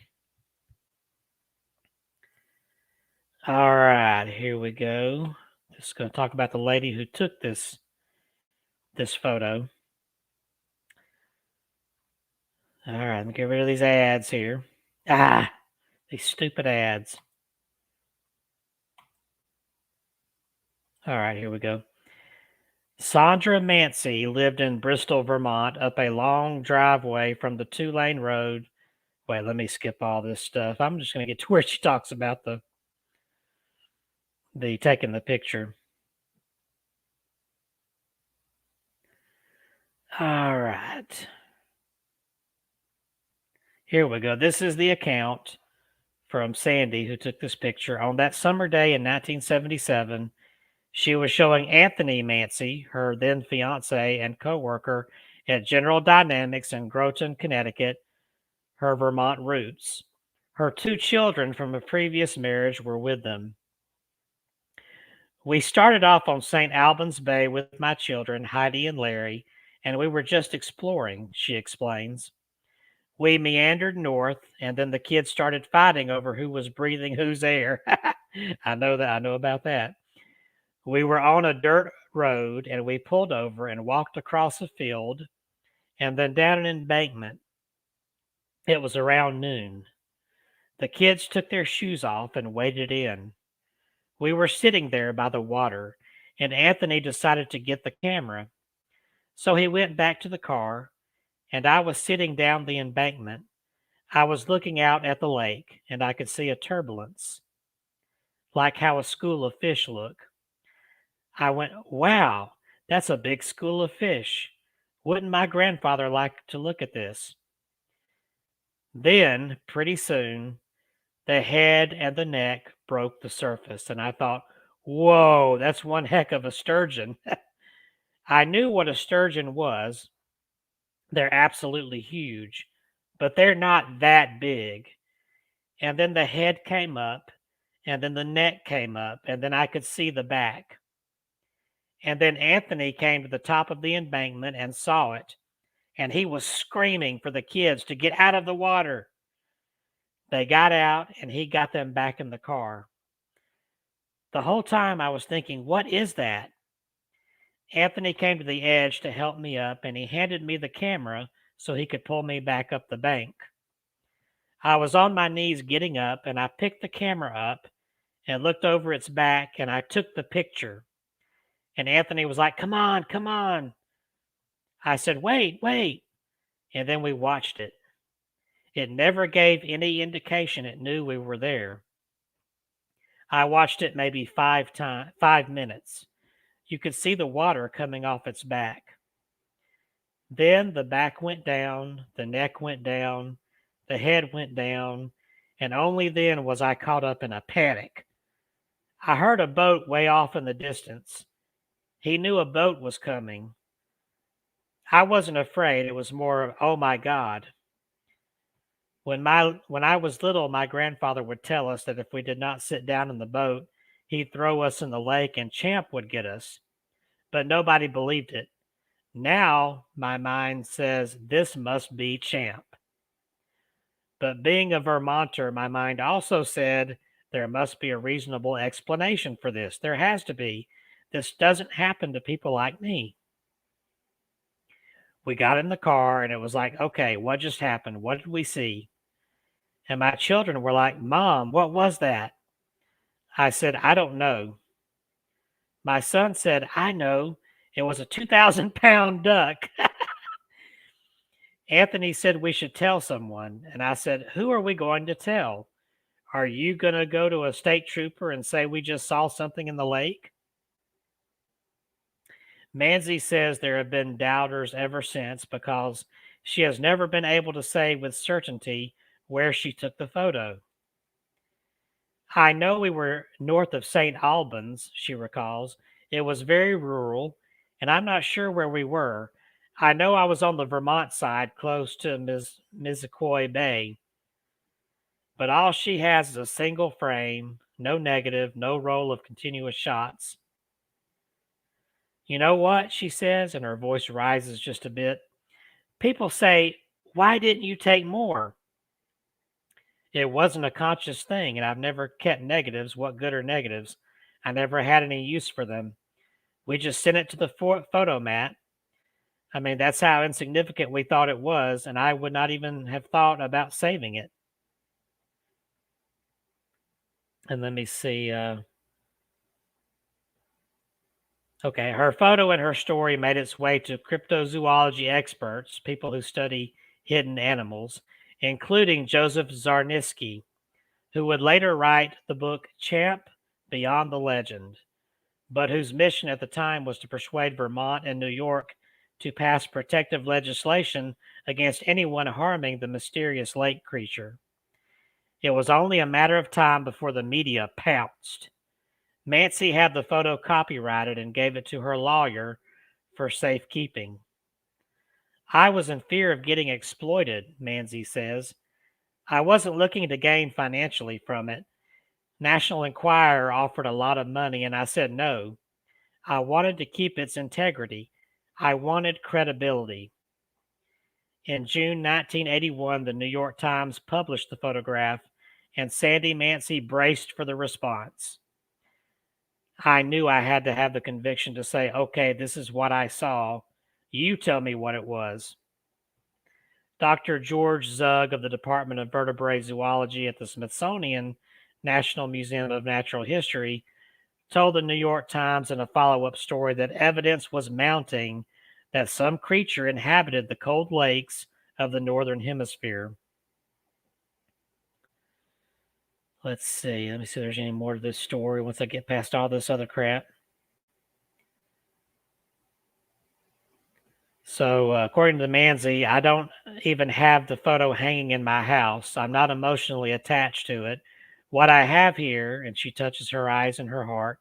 All right, here we go. Just going to talk about the lady who took this photo. All right, let me get rid of these ads here. These stupid ads. All right, here we go. Sandra Mancy lived in Bristol, Vermont, up a long driveway from the 2-lane road. Wait, let me skip all this stuff. I'm just going to get to where she talks about the taking the picture. All right. Here we go. This is the account from Sandy who took this picture. On that summer day in 1977, she was showing Anthony Mancy, her then fiance and co-worker at General Dynamics in Groton, Connecticut, her Vermont roots. Her 2 children from a previous marriage were with them. We started off on St. Albans Bay with my children, Heidi and Larry, and we were just exploring, she explains. We meandered north, and then the kids started fighting over who was breathing whose air. I know about that. We were on a dirt road, and we pulled over and walked across a field and then down an embankment. It was around noon. The kids took their shoes off and waded in. We were sitting there by the water, and Anthony decided to get the camera. So he went back to the car, and I was sitting down the embankment. I was looking out at the lake, and I could see a turbulence, like how a school of fish look. I went, wow, that's a big school of fish. Wouldn't my grandfather like to look at this? Then, pretty soon, the head and the neck broke the surface, and I thought, whoa, that's one heck of a sturgeon. I knew what a sturgeon was. They're absolutely huge, but they're not that big. And then the head came up, and then the neck came up, and then I could see the back. And then Anthony came to the top of the embankment and saw it, and he was screaming for the kids to get out of the water. They got out, and he got them back in the car. The whole time I was thinking, what is that? Anthony came to the edge to help me up, and he handed me the camera so he could pull me back up the bank. I was on my knees getting up, and I picked the camera up and looked over its back, and I took the picture. And Anthony was like, come on, come on. I said, wait, wait. And then we watched it. It never gave any indication it knew we were there. I watched it maybe 5 minutes. You could see the water coming off its back. Then the back went down, the neck went down, the head went down, and only then was I caught up in a panic. I heard a boat way off in the distance. He knew a boat was coming. I wasn't afraid. It was more of, oh my God. When I was little, my grandfather would tell us that if we did not sit down in the boat, he'd throw us in the lake and Champ would get us. But nobody believed it. Now my mind says this must be Champ. But being a Vermonter, my mind also said there must be a reasonable explanation for this. There has to be. This doesn't happen to people like me. We got in the car and it was like, okay, what just happened? What did we see? And my children were like, Mom, what was that? I said, I don't know. My son said, I know. It was a 2,000-pound duck. Anthony said we should tell someone. And I said, who are we going to tell? Are you going to go to a state trooper and say we just saw something in the lake? Manzi says there have been doubters ever since because she has never been able to say with certainty where she took the photo. I know we were north of St. Albans, she recalls. It was very rural, and I'm not sure where we were. I know I was on the Vermont side close to Mizziquoi Bay. But all she has is a single frame, no negative, no roll of continuous shots. You know what, she says, and her voice rises just a bit. People say, why didn't you take more? It wasn't a conscious thing, and I've never kept negatives. What good are negatives? I never had any use for them. We just sent it to the photo mat. I mean, that's how insignificant we thought it was, and I would not even have thought about saving it. And let me see. Okay, her photo and her story made its way to cryptozoology experts, people who study hidden animals, including Joseph Zarnisky, who would later write the book Champ Beyond the Legend, but whose mission at the time was to persuade Vermont and New York to pass protective legislation against anyone harming the mysterious lake creature. It was only a matter of time before the media pounced. Mancy had the photo copyrighted and gave it to her lawyer for safekeeping. I was in fear of getting exploited, Manzi says. I wasn't looking to gain financially from it. National Enquirer offered a lot of money, and I said no. I wanted to keep its integrity. I wanted credibility. In June 1981, the New York Times published the photograph, and Sandy Mancy braced for the response. I knew I had to have the conviction to say, okay, this is what I saw. You tell me what it was. Dr. George Zug of the Department of Vertebrate Zoology at the Smithsonian National Museum of Natural History told the New York Times in a follow-up story that evidence was mounting that some creature inhabited the cold lakes of the Northern Hemisphere. Let's see. Let me see if there's any more to this story once I get past all this other crap. So, according to Manzi, I don't even have the photo hanging in my house. I'm not emotionally attached to it. What I have here, and she touches her eyes and her heart,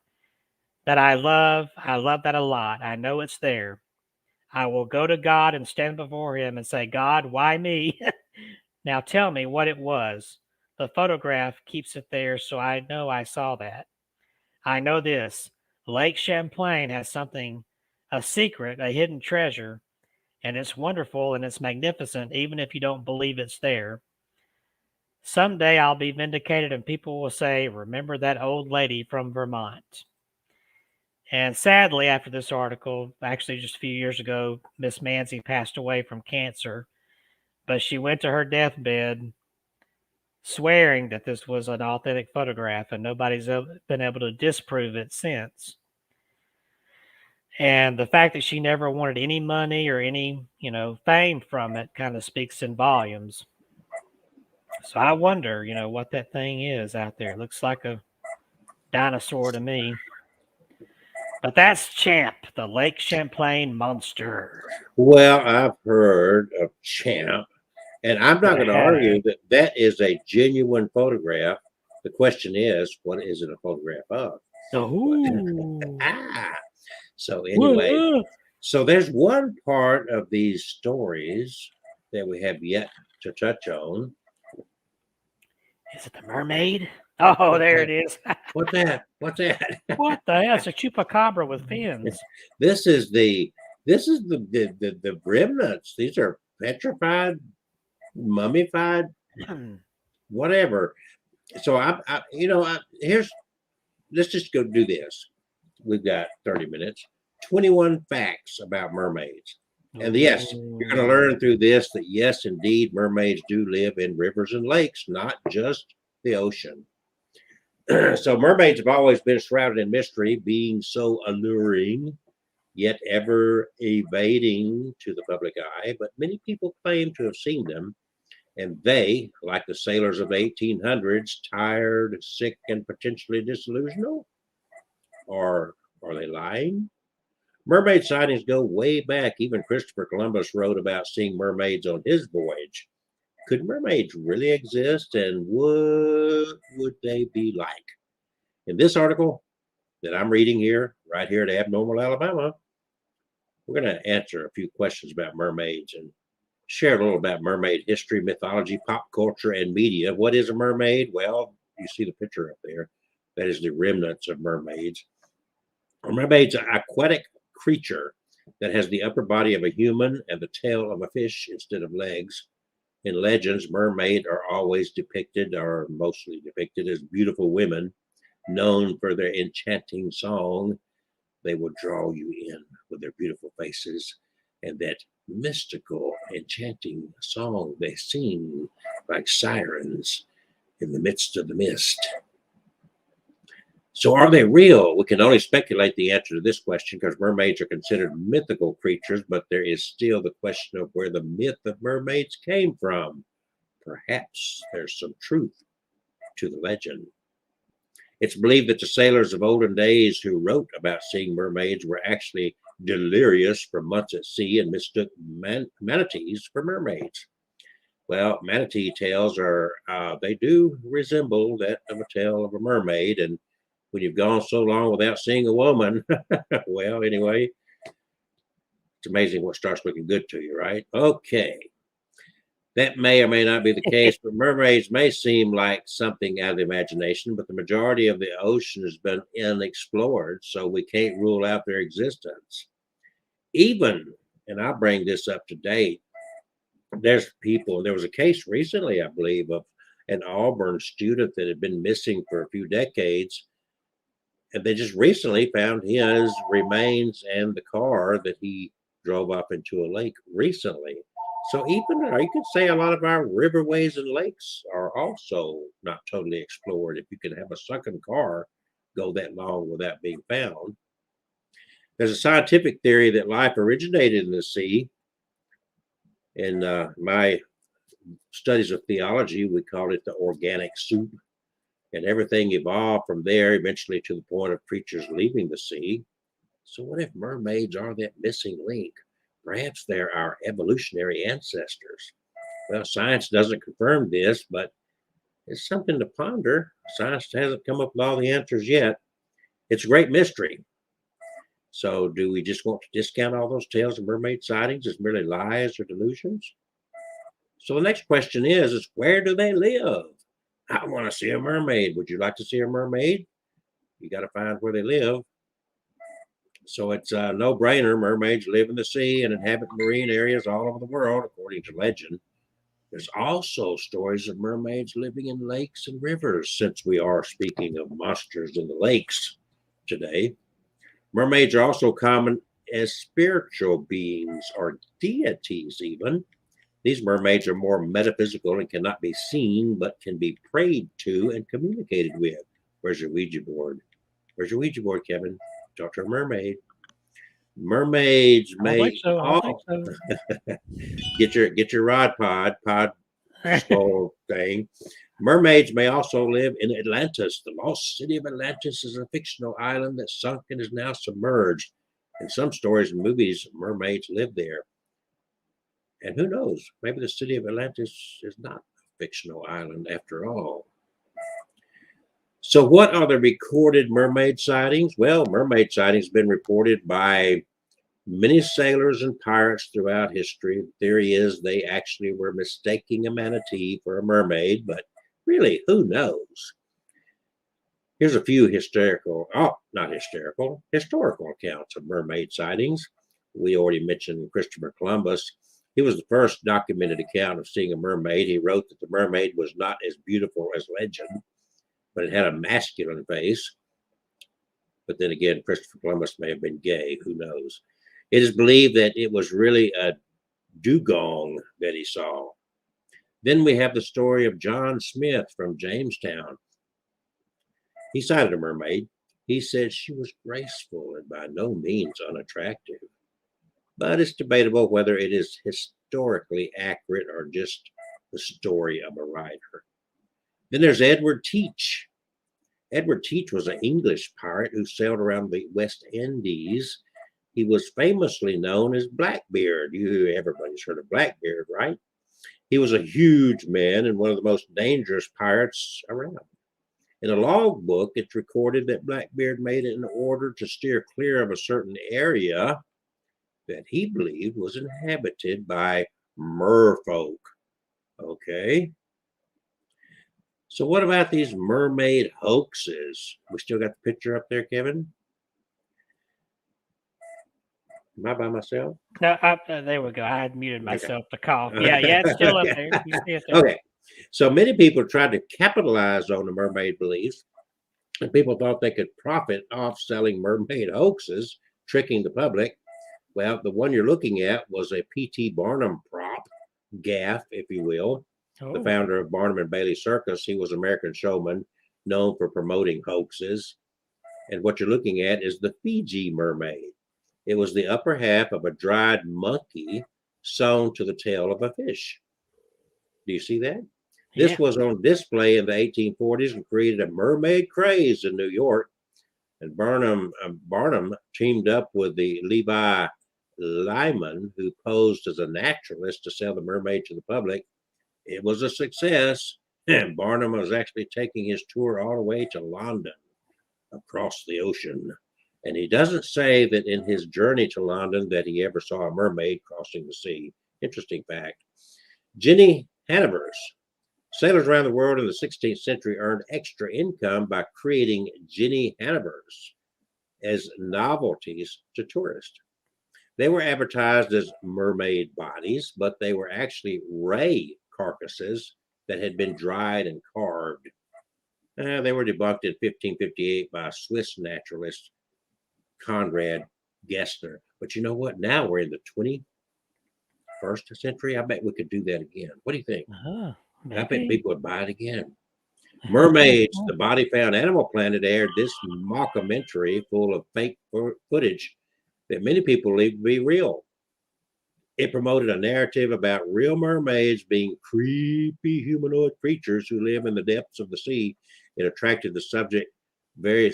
that I love that a lot. I know it's there. I will go to God and stand before him and say, God, why me? Now tell me what it was. The photograph keeps it there, so I know I saw that. I know this. Lake Champlain has something, a secret, a hidden treasure, and it's wonderful and it's magnificent, even if you don't believe it's there. Someday I'll be vindicated and people will say, remember that old lady from Vermont. And sadly, after this article, actually just a few years ago, Miss Manzi passed away from cancer, but she went to her deathbed swearing that this was an authentic photograph, and nobody's been able to disprove it since. And the fact that she never wanted any money or any, fame from it kind of speaks in volumes. So I wonder, what that thing is out there. It looks like a dinosaur to me. But that's Champ, the Lake Champlain monster. Well, I've heard of Champ, and I'm not going to argue that that is a genuine photograph. The question is, what is it a photograph of? Oh. So anyway, so there's one part of these stories that we have yet to touch on. Is it the mermaid? Oh, there it is. What's that? What's that? What the hell? It's a chupacabra with fins. This is the remnants. These are petrified, mummified, whatever. So let's just go do this. We've got 30 minutes. 21 facts about mermaids. And yes, you're going to learn through this that yes, indeed, mermaids do live in rivers and lakes, not just the ocean. So mermaids have always been shrouded in mystery, being so alluring, yet ever evading to the public eye. But many people claim to have seen them, and they, like the sailors of the 1800s, tired, sick, and potentially disillusional? Or are they lying? Mermaid sightings go way back. Even Christopher Columbus wrote about seeing mermaids on his voyage. Could mermaids really exist, and what would they be like? In this article that I'm reading here, right here at Abnormal Alabama, we're going to answer a few questions about mermaids and share a little about mermaid history, mythology, pop culture, and media. What is a mermaid? Well, you see the picture up there. That is the remnants of mermaids. A mermaid's an aquatic creature that has the upper body of a human and the tail of a fish instead of legs. In legends, mermaids are always depicted, or mostly depicted, as beautiful women known for their enchanting song. They will draw you in with their beautiful faces and that mystical, enchanting song they sing like sirens in the midst of the mist. So are they real? We can only speculate the answer to this question because mermaids are considered mythical creatures, but there is still the question of where the myth of mermaids came from. Perhaps there's some truth to the legend. It's believed that the sailors of olden days who wrote about seeing mermaids were actually delirious from months at sea and mistook manatees for mermaids. Well, manatee tails are, they do resemble that of a tail of a mermaid. And when you've gone so long without seeing a woman, well, anyway, it's amazing what starts looking good to you, right? Okay. That may or may not be the case, but mermaids may seem like something out of the imagination, but the majority of the ocean has been unexplored, so we can't rule out their existence. Even, and I'll bring this up to date, there was a case recently, I believe, of an Auburn student that had been missing for a few decades. And they just recently found his remains and the car that he drove up into a lake recently. So even you could say a lot of our riverways and lakes are also not totally explored. If you can have a sunken car go that long without being found. There's a scientific theory that life originated in the sea. In my studies of theology, we call it the organic soup. And everything evolved from there eventually to the point of creatures leaving the sea. So what if mermaids are that missing link? Perhaps they're our evolutionary ancestors. Well, science doesn't confirm this, but it's something to ponder. Science hasn't come up with all the answers yet. It's a great mystery. So do we just want to discount all those tales of mermaid sightings as merely lies or delusions? So the next question is where do they live? I want to see a mermaid. Would you like to see a mermaid? You got to find where they live. So it's a no-brainer. Mermaids live in the sea and inhabit marine areas all over the world, according to legend. There's also stories of mermaids living in lakes and rivers, since we are speaking of monsters in the lakes today. Mermaids are also common as spiritual beings or deities even. These mermaids are more metaphysical and cannot be seen, but can be prayed to and communicated with. Where's your Ouija board? Where's your Ouija board, Kevin? Talk to a mermaid. Mermaids may get your rod pod skull thing. Mermaids may also live in Atlantis. The lost city of Atlantis is a fictional island that sunk and is now submerged. In some stories and movies, mermaids live there. And who knows? Maybe the city of Atlantis is not a fictional island after all. So, what are the recorded mermaid sightings? Well, mermaid sightings have been reported by many sailors and pirates throughout history. The theory is they actually were mistaking a manatee for a mermaid, but really, who knows? Here's a few historical accounts of mermaid sightings. We already mentioned Christopher Columbus. He was the first documented account of seeing a mermaid. He wrote that the mermaid was not as beautiful as legend, but it had a masculine face. But then again, Christopher Columbus may have been gay. Who knows? It is believed that it was really a dugong that he saw. Then we have the story of John Smith from Jamestown. He sighted a mermaid. He said she was graceful and by no means unattractive. But it's debatable whether it is historically accurate or just the story of a writer. Then there's Edward Teach. Edward Teach was an English pirate who sailed around the West Indies. He was famously known as Blackbeard. Everybody's heard of Blackbeard, right? He was a huge man and one of the most dangerous pirates around. In a logbook, it's recorded that Blackbeard made it in order to steer clear of a certain area that he believed was inhabited by merfolk. Okay. So what about these mermaid hoaxes? We still got the picture up there, Kevin? Am I by myself? No, there we go. I had muted myself to cough. Yeah, it's still up there. You see it there. Okay. So many people tried to capitalize on the mermaid beliefs, and people thought they could profit off selling mermaid hoaxes, tricking the public. Well, the one you're looking at was a P.T. Barnum prop, gaff, if you will. The founder of Barnum and Bailey Circus. He was an American showman known for promoting hoaxes. And what you're looking at is the Fiji mermaid. It was the upper half of a dried monkey sewn to the tail of a fish. Do you see that? Yeah. This was on display in the 1840s and created a mermaid craze in New York. And Barnum teamed up with the Levi Lyman, who posed as a naturalist to sell the mermaid to the public. It was a success, and Barnum was actually taking his tour all the way to London, across the ocean. And he doesn't say that in his journey to London that he ever saw a mermaid crossing the sea. Interesting fact. Jenny Hanivers. Sailors around the world in the 16th century earned extra income by creating Jenny Hanivers as novelties to tourists. They were advertised as mermaid bodies, but they were actually ray carcasses that had been dried and carved. They were debunked in 1558 by a Swiss naturalist, Conrad Gessner. But you know what? Now we're in the 21st century. I bet we could do that again. What do you think? I bet Maybe. people would buy it again. Mermaids, the Body Found Animal Planet aired this mockumentary full of fake footage that many believe to be real. It promoted a narrative about real mermaids being creepy humanoid creatures who live in the depths of the sea. It attacked the subject very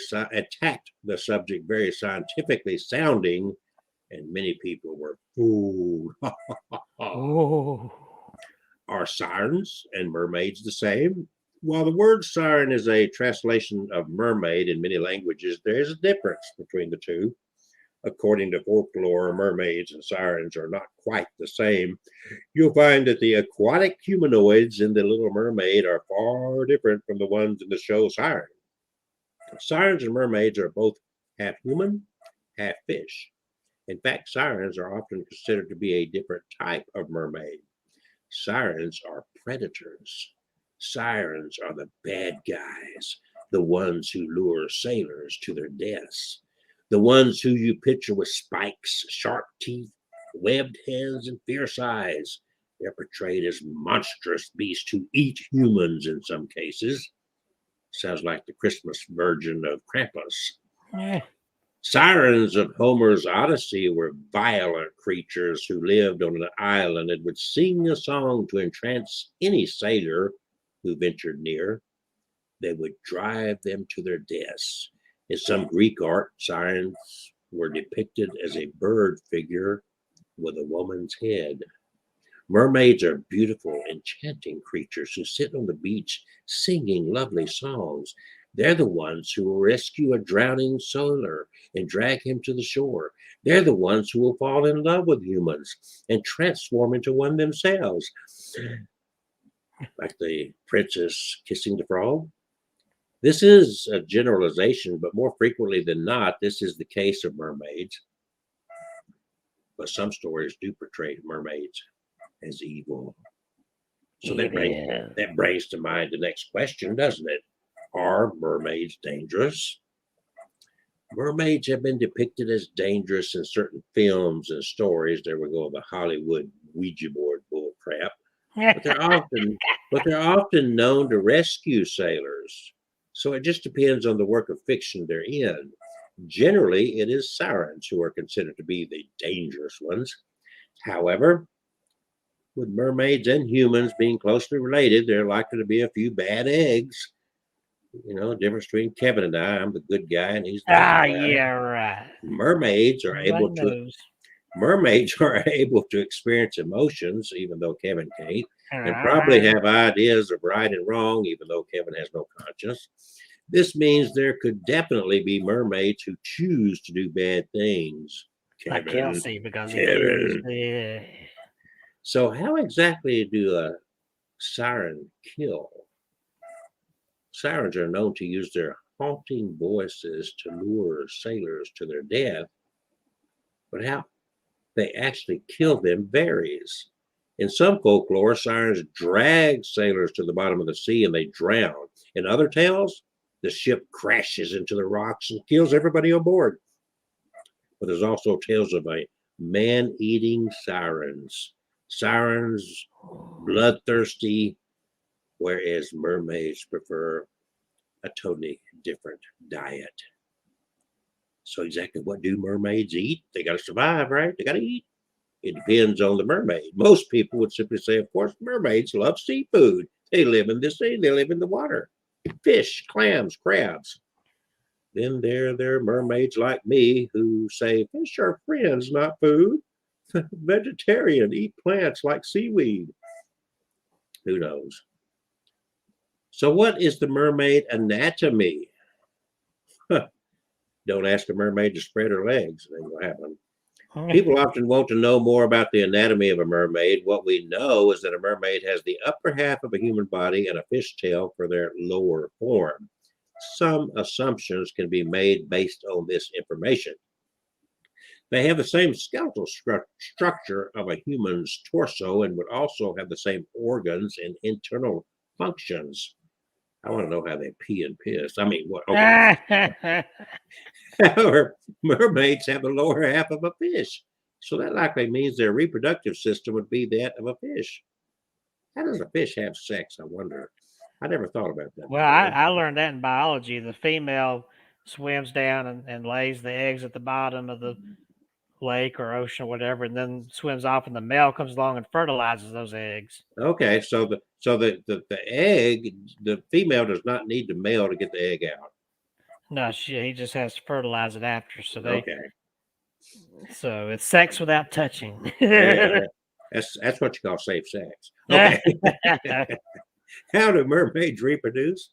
scientifically sounding, and many people were fooled. Oh. Are sirens and mermaids the same? While the word siren is a translation of mermaid in many languages, there is a difference between the two. According to folklore, mermaids and sirens are not quite the same. You'll find that the aquatic humanoids in The Little Mermaid are far different from the ones in the show Siren. Sirens and mermaids are both half human, half fish. In fact, sirens are often considered to be a different type of mermaid. Sirens are predators. Sirens are the bad guys, the ones who lure sailors to their deaths, the ones who you picture with spikes, sharp teeth, webbed hands, and fierce eyes. They're portrayed as monstrous beasts who eat humans in some cases. Sounds like the Christmas version of Krampus. Yeah. Sirens of Homer's Odyssey were violent creatures who lived on an island and would sing a song to entrance any sailor who ventured near. They would drive them to their deaths. In some Greek art, sirens were depicted as a bird figure with a woman's head. Mermaids are beautiful, enchanting creatures who sit on the beach singing lovely songs. They're the ones who will rescue a drowning sailor and drag him to the shore. They're the ones who will fall in love with humans and transform into one themselves. Like the princess kissing the frog. This is a generalization, but more frequently than not, this is the case of mermaids. But some stories do portray mermaids as evil. So that brings to mind the next question, doesn't it? Are mermaids dangerous? Mermaids have been depicted as dangerous in certain films and stories. There we go, the Hollywood Ouija board bull crap. But they're often known to rescue sailors. So it just depends on the work of fiction they're in. Generally, it is sirens who are considered to be the dangerous ones. However, with mermaids and humans being closely related, there are likely to be a few bad eggs. You know, the difference between Kevin and I. I'm the good guy and he's the bad guy. Yeah, right. Mermaids are able to experience emotions, even though Kevin can't, and probably have ideas of right and wrong, even though Kevin has no conscience. This means there could definitely be mermaids who choose to do bad things. Like Kelsey, because Kevin. So how exactly do a siren kill? Sirens are known to use their haunting voices to lure sailors to their death, but how they actually kill them varies. In some folklore, sirens drag sailors to the bottom of the sea and they drown. In other tales, the ship crashes into the rocks and kills everybody on board. But there's also tales of a man-eating sirens. Sirens, bloodthirsty, whereas mermaids prefer a totally different diet. So exactly what do mermaids eat? They got to survive, right? They got to eat. It depends on the mermaid. Most people would simply say, of course, mermaids love seafood. They live in the sea. They live in the water. Fish, clams, crabs. Then there are mermaids like me who say fish are friends, not food. Vegetarian, eat plants like seaweed. Who knows? So, what is the mermaid anatomy? Don't ask a mermaid to spread her legs. It ain't gonna happen. People often want to know more about the anatomy of a mermaid. What we know is that a mermaid has the upper half of a human body and a fish tail for their lower form. Some assumptions can be made based on this information. They have the same skeletal structure of a human's torso and would also have the same organs and internal functions. I want to know how they pee and piss. I mean, what? Okay. However, mermaids have the lower half of a fish, so that likely means their reproductive system would be that of a fish. How does a fish have sex? I wonder. I never thought about that. Well, I learned that in biology. The female swims down and lays the eggs at the bottom of the lake or ocean or whatever, and then swims off, and the male comes along and fertilizes those eggs. Okay, so the egg, the female does not need the male to get the egg out. No, he just has to fertilize it after. Okay. So it's sex without touching. Yeah, that's what you call safe sex. Okay. How do mermaids reproduce?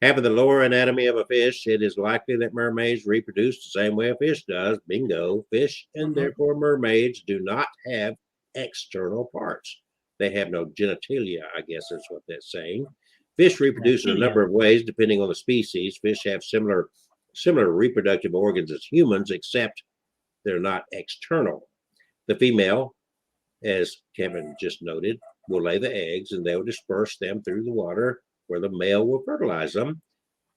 Having the lower anatomy of a fish, it is likely that mermaids reproduce the same way a fish does. Bingo. Fish and therefore mermaids do not have external parts. They have no genitalia, I guess is what that's saying. Fish reproduce in a number of ways depending on the species. Fish have similar reproductive organs as humans, except they're not external. The female, as Kevin just noted, will lay the eggs and they will disperse them through the water where the male will fertilize them.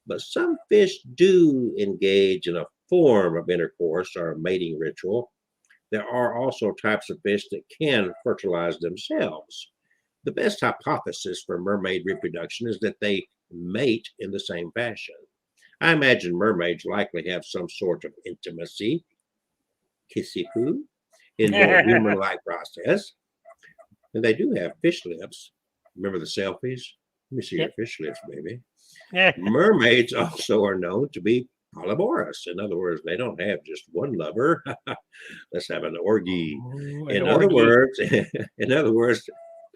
But some fish do engage in a form of intercourse or a mating ritual. There are also types of fish that can fertilize themselves. The best hypothesis for mermaid reproduction is that they mate in the same fashion. I imagine mermaids likely have some sort of intimacy, kissy-poo, in their human-like process. And they do have fish lips. Remember the selfies? Let me see your fish lips, baby. Mermaids also are known to be polyamorous. In other words, they don't have just one lover. Let's have an orgy. In other words,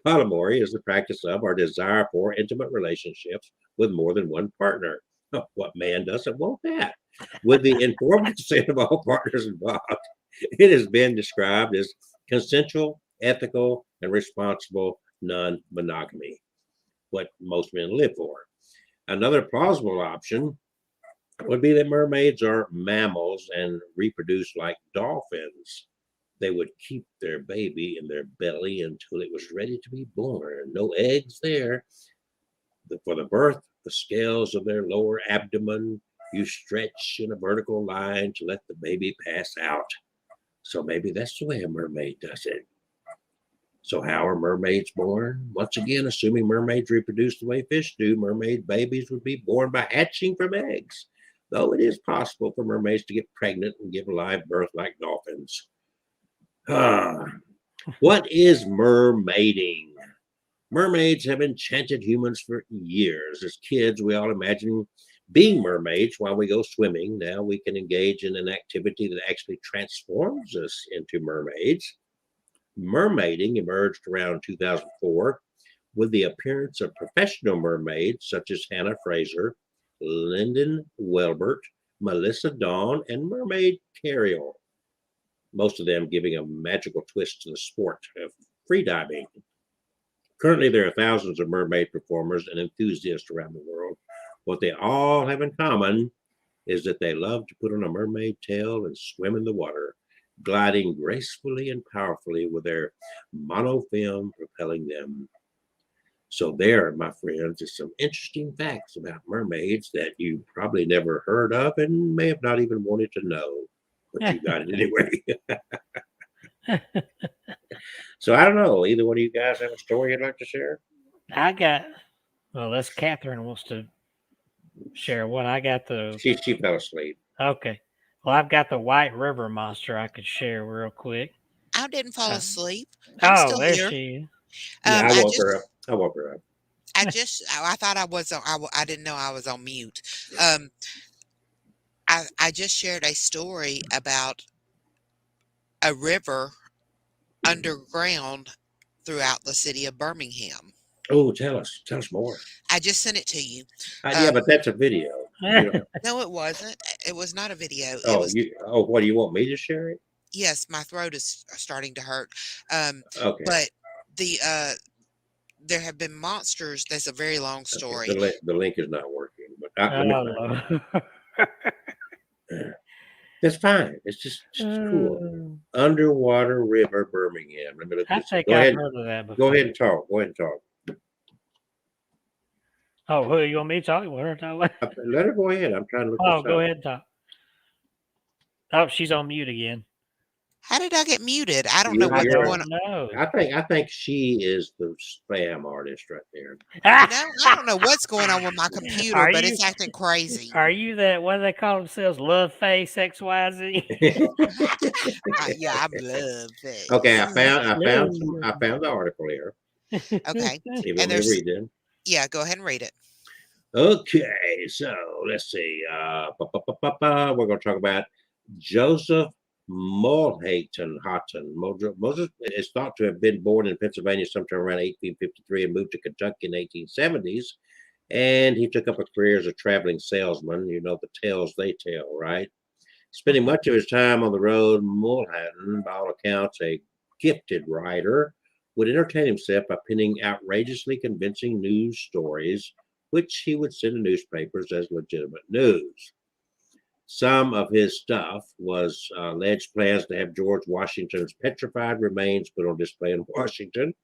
polyamory is the practice of or desire for intimate relationships with more than one partner. What man doesn't want that? With the informed consent of all partners involved, it has been described as consensual, ethical, and responsible non-monogamy, what most men live for. Another plausible option would be that mermaids are mammals and reproduce like dolphins. They would keep their baby in their belly until it was ready to be born. No eggs there. For the birth, the scales of their lower abdomen you stretch in a vertical line to let the baby pass out. So maybe that's the way a mermaid does it. So how are mermaids born? Once again, assuming mermaids reproduce the way fish do, mermaid babies would be born by hatching from eggs, though it is possible for mermaids to get pregnant and give a live birth like dolphins. What is mermaiding? Mermaids have enchanted humans for years. As kids, we all imagine being mermaids while we go swimming. Now we can engage in an activity that actually transforms us into mermaids. Mermaiding emerged around 2004 with the appearance of professional mermaids such as Hannah Fraser, Lyndon Welbert, Melissa Dawn, and Mermaid Carriel, most of them giving a magical twist to the sport of freediving. Currently, there are thousands of mermaid performers and enthusiasts around the world. What they all have in common is that they love to put on a mermaid tail and swim in the water, gliding gracefully and powerfully with their monofilm propelling them. So there, my friends, is some interesting facts about mermaids that you probably never heard of and may have not even wanted to know, but you got it anyway. So I don't know. Either one of you guys have a story you'd like to share? Unless Catherine wants to share one. I got the. She fell asleep. Okay. Well, I've got the White River monster I could share real quick. I didn't fall Uh, asleep. I'm Oh, still there here. she is. Yeah, I I woke her just, up. I woke her up. I thought I was on, I didn't know I was on mute. Um, I just shared a story about a river underground throughout the city of Birmingham. Oh, tell us more. I just sent it to you. Yeah, Um, but that's a video. You don't have, no, it wasn't. It was not a video. It oh, was, what do you want me to share it? yes, my throat is starting to hurt. Um, Okay. but the there have been monsters. That's a very long Okay. story. The link is not working, but let me find Oh, it. That's fine. It's just cool. Lord. Underwater River, Birmingham. Let me look I this up. think I've heard of that Go before. ahead and talk. Go ahead and talk. Oh, who you want me to talk? Let her talk. Let her go ahead. I'm trying to look Oh, this go up. ahead and talk. Oh, she's on mute again. How did I get muted? I don't know You're, I what's you're, going on. don't know. I think she is the spam artist right there. No, I don't know what's going on with my computer, Are but you it's acting crazy. are you that what do they call themselves? Love face XYZ? Yeah, I'm love face. Okay, I found the article here. Okay, You and want me to there's read them? yeah. Go ahead and read it. Okay, so let's see. We're going to talk about Joseph Moses is thought to have been born in Pennsylvania sometime around 1853 and moved to Kentucky in the 1870s. And he took up a career as a traveling salesman. You know the tales they tell, right? Spending much of his time on the road, Mulhattan, by all accounts, a gifted writer, would entertain himself by penning outrageously convincing news stories, which he would send to newspapers as legitimate news. Some of his stuff was alleged plans to have George Washington's petrified remains put on display in Washington,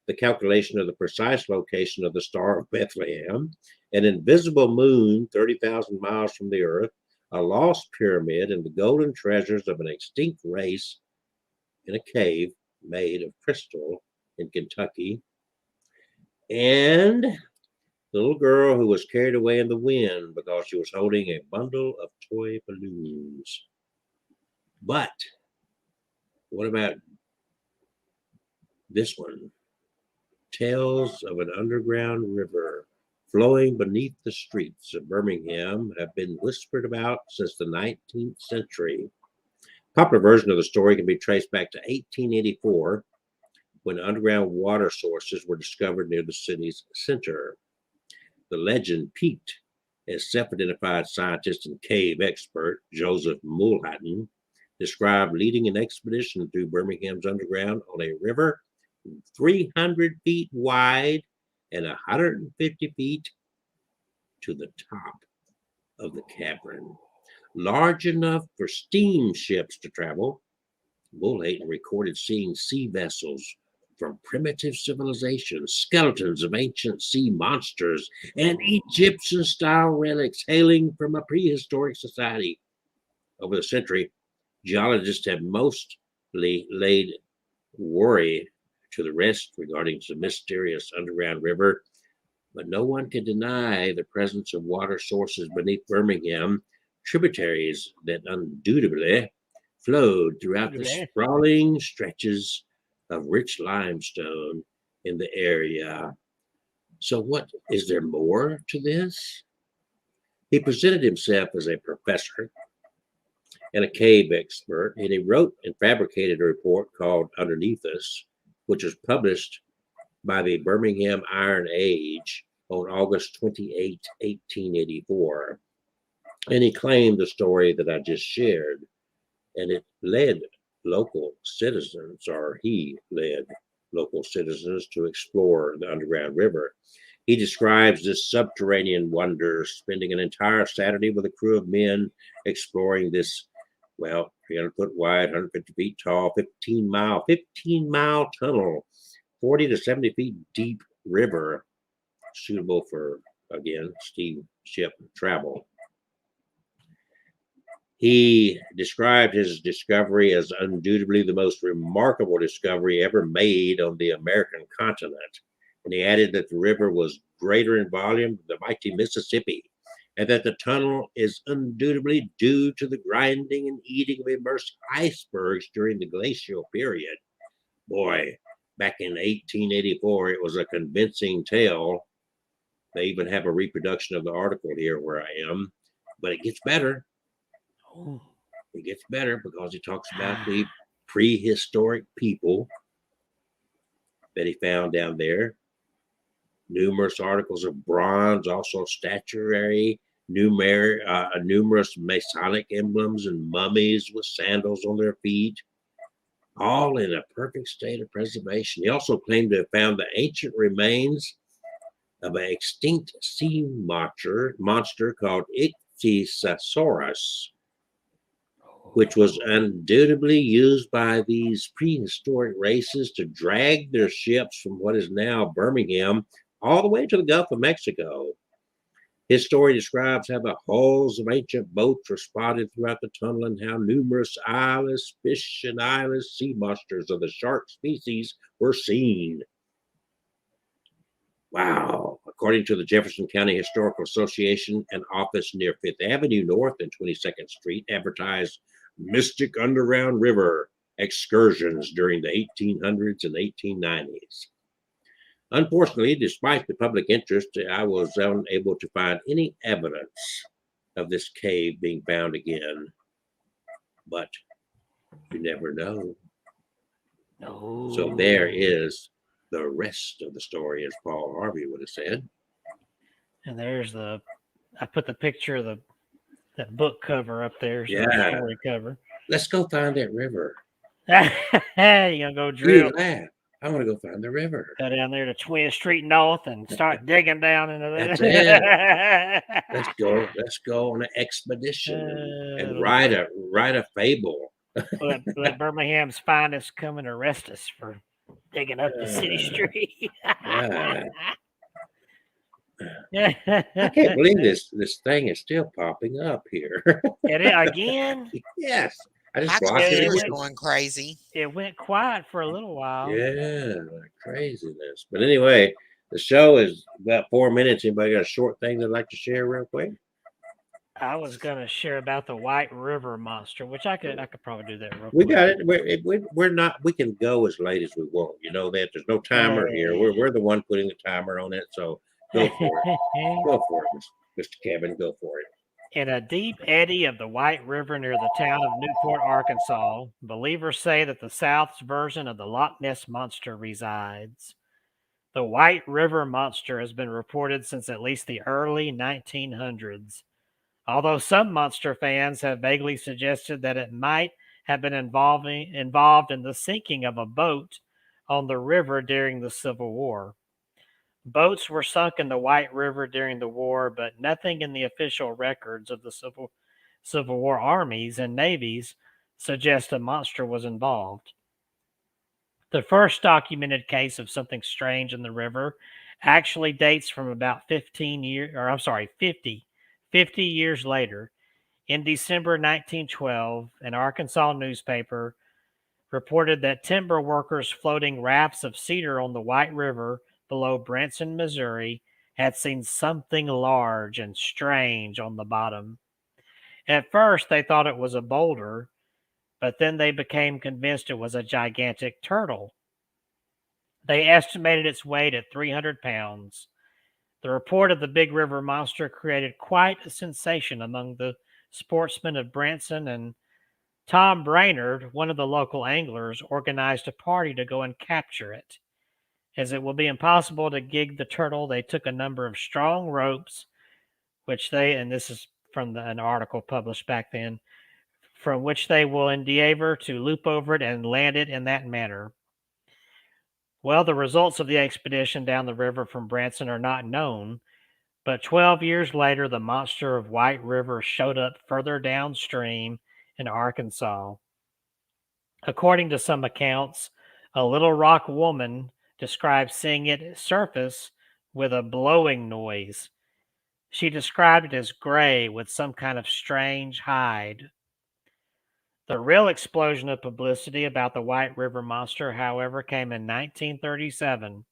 the calculation of the precise location of the Star of Bethlehem, an invisible moon 30,000 miles from the Earth, a lost pyramid, and the golden treasures of an extinct race in a cave made of crystal in Kentucky, and the little girl who was carried away in the wind because she was holding a bundle of toy balloons. But what about this one? Tales of an underground river flowing beneath the streets of Birmingham have been whispered about since the 19th century. Popular version of the story can be traced back to 1884 when underground water sources were discovered near the city's center. The legend peaked as self-identified scientist and cave expert Joseph Mulhattan described leading an expedition through Birmingham's underground on a river 300 feet wide and 150 feet to the top of the cavern, large enough for steamships to travel. Mulhattan recorded seeing sea vessels from primitive civilizations, skeletons of ancient sea monsters, and Egyptian style relics hailing from a prehistoric society. Over the century, geologists have mostly laid worry to the rest regarding the mysterious underground river, but no one can deny the presence of water sources beneath Birmingham, tributaries that undoubtedly flowed throughout the sprawling stretches of rich limestone in the area. So, what is there more to this? He presented himself as a professor and a cave expert, and he wrote and fabricated a report called Underneath Us, which was published by the Birmingham Iron Age on August 28, 1884. And he claimed the story that I just shared, and it led local citizens, or he led local citizens to explore the underground river. He describes this subterranean wonder, spending an entire Saturday with a crew of men exploring this, well, 300-foot wide, 150 feet tall, 15-mile tunnel, 40 to 70 feet deep river, suitable for, again, steamship travel. He described his discovery as undoubtedly the most remarkable discovery ever made on the American continent. And he added that the river was greater in volume than the mighty Mississippi and that the tunnel is undoubtedly due to the grinding and eating of immersed icebergs during the glacial period. Boy, back in 1884, it was a convincing tale. They even have a reproduction of the article here where I am, but it gets better. Ooh. It gets better because he talks about the prehistoric people that he found down there. Numerous articles of bronze, also statuary, numerous Masonic emblems and mummies with sandals on their feet, all in a perfect state of preservation. He also claimed to have found the ancient remains of an extinct sea monster called Ichthyosaurus, which was undoubtedly used by these prehistoric races to drag their ships from what is now Birmingham all the way to the Gulf of Mexico. His story describes how the hulls of ancient boats were spotted throughout the tunnel and how numerous eyeless fish and eyeless sea monsters of the shark species were seen. Wow. According to the Jefferson County Historical Association, an office near Fifth Avenue North and 22nd Street advertised Mystic Underground River excursions during the 1800s and 1890s. Unfortunately, despite the public interest, I was unable to find any evidence of this cave being found again. But you never know. No. So there is the rest of the story, as Paul Harvey would have said. And there's I put the picture of that book cover up there. So Yeah. the story cover. Let's go find that river. You gonna go drill? You laugh. I want to go find the river. Go down there to 20th Street North and start digging down into That's that. it. Let's go on an expedition and write a fable. let Birmingham's finest come and arrest us for digging up the city street. I can't believe this thing is still popping up here. Again? Yes. I My just blocked it computer's again. going crazy. It went quiet for a little while. Yeah, like craziness. But anyway, the show is about 4 minutes. Anybody got a short thing they'd like to share real quick? I was gonna share about the White River monster, which I could probably do that real We quick. got it. We're not. We can go as late as we want. You know that. There's no timer here. We're the one putting the timer on it. So go for it. Go for it, Mr. Kevin. Go for it. In a deep eddy of the White River near the town of Newport, Arkansas, believers say that the South's version of the Loch Ness Monster resides. The White River Monster has been reported since at least the early 1900s, although some monster fans have vaguely suggested that it might have been involved in the sinking of a boat on the river during the Civil War. Boats were sunk in the White River during the war, but nothing in the official records of the Civil War armies and navies suggests a monster was involved. The first documented case of something strange in the river actually dates from about 50 years later. In December 1912, an Arkansas newspaper reported that timber workers floating rafts of cedar on the White River below Branson, Missouri, had seen something large and strange on the bottom. At first, they thought it was a boulder, but then they became convinced it was a gigantic turtle. They estimated its weight at 300 pounds. The report of the Big River Monster created quite a sensation among the sportsmen of Branson, and Tom Brainerd, one of the local anglers, organized a party to go and capture it. As it will be impossible to gig the turtle, they took a number of strong ropes, and this is from an article published back then, from which they will endeavor to loop over it and land it in that manner. Well, the results of the expedition down the river from Branson are not known, but 12 years later, the monster of White River showed up further downstream in Arkansas. According to some accounts, a Little Rock woman described seeing it surface with a blowing noise. She described it as gray with some kind of strange hide. The real explosion of publicity about the White River Monster, however, came in 1937.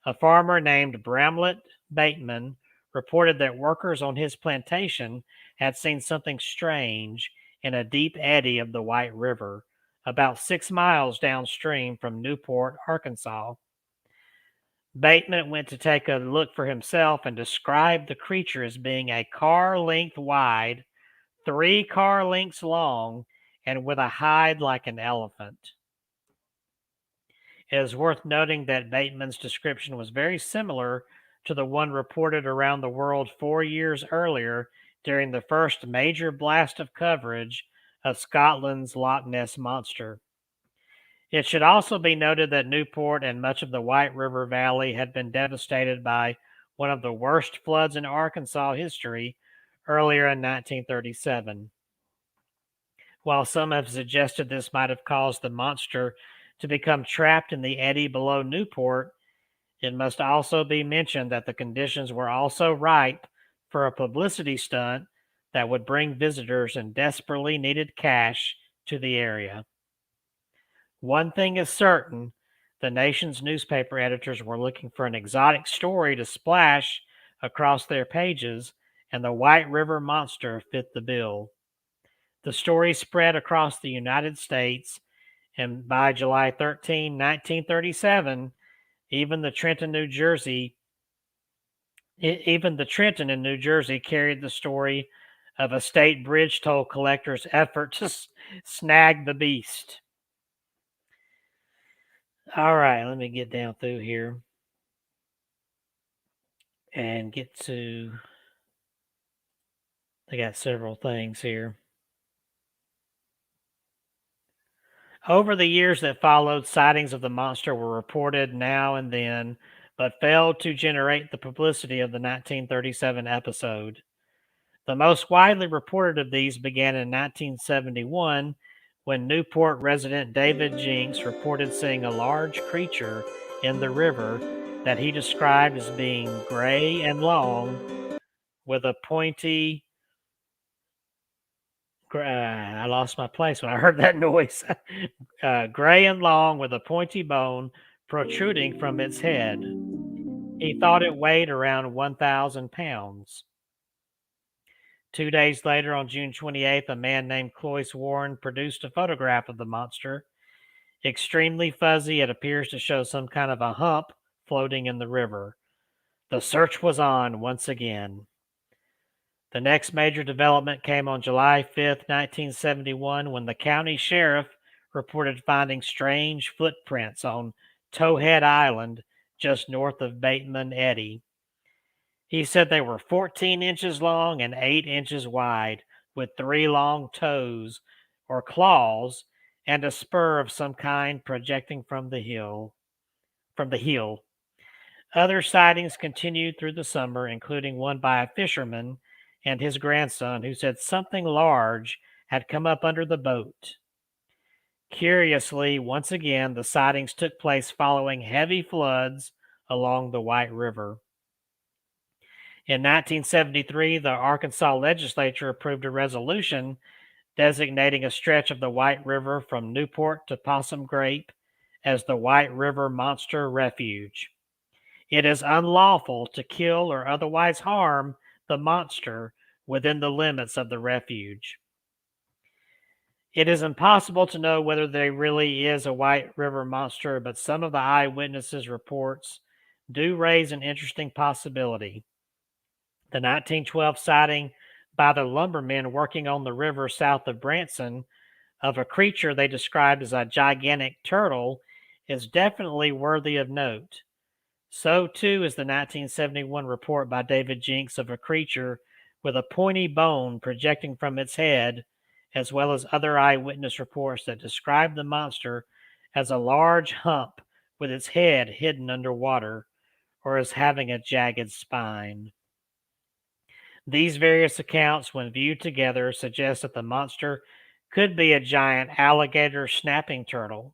A farmer named Bramlett Bateman reported that workers on his plantation had seen something strange in a deep eddy of the White River, about 6 miles downstream from Newport, Arkansas. Bateman went to take a look for himself and described the creature as being a car length wide, 3 car lengths long, and with a hide like an elephant. It is worth noting that Bateman's description was very similar to the one reported around the world 4 years earlier during the first major blast of coverage of Scotland's Loch Ness Monster. It should also be noted that Newport and much of the White River Valley had been devastated by one of the worst floods in Arkansas history earlier in 1937. While some have suggested this might have caused the monster to become trapped in the eddy below Newport, it must also be mentioned that the conditions were also ripe for a publicity stunt that would bring visitors and desperately needed cash to the area. One thing is certain, the nation's newspaper editors were looking for an exotic story to splash across their pages, and the White River Monster fit the bill. The story spread across the United States, and by July 13, 1937, even the Trenton in New Jersey carried the story of a state bridge toll collector's effort to snag the beast. All right, let me get down through here and get to. I got several things here. Over the years that followed, sightings of the monster were reported now and then, but failed to generate the publicity of the 1937 episode. The most widely reported of these began in 1971, when Newport resident David Jinks reported seeing a large creature in the river that he described as being gray and long with a pointy. I lost my place when I heard that noise. Gray and long with a pointy bone protruding from its head. He thought it weighed around 1,000 pounds. 2 days later, on June 28th, a man named Cloyce Warren produced a photograph of the monster. Extremely fuzzy, it appears to show some kind of a hump floating in the river. The search was on once again. The next major development came on July 5th, 1971, when the county sheriff reported finding strange footprints on Towhead Island, just north of Bateman Eddy. He said they were 14 inches long and 8 inches wide, with 3 long toes or claws and a spur of some kind projecting from the heel. Other sightings continued through the summer, including one by a fisherman and his grandson, who said something large had come up under the boat. Curiously, once again, the sightings took place following heavy floods along the White River. In 1973, the Arkansas legislature approved a resolution designating a stretch of the White River from Newport to Possum Grape as the White River Monster Refuge. It is unlawful to kill or otherwise harm the monster within the limits of the refuge. It is impossible to know whether there really is a White River Monster, but some of the eyewitnesses' reports do raise an interesting possibility. The 1912 sighting by the lumbermen working on the river south of Branson of a creature they described as a gigantic turtle is definitely worthy of note. So, too, is the 1971 report by David Jinks of a creature with a pointy bone projecting from its head, as well as other eyewitness reports that describe the monster as a large hump with its head hidden under water, or as having a jagged spine. These various accounts, when viewed together, suggest that the monster could be a giant alligator snapping turtle.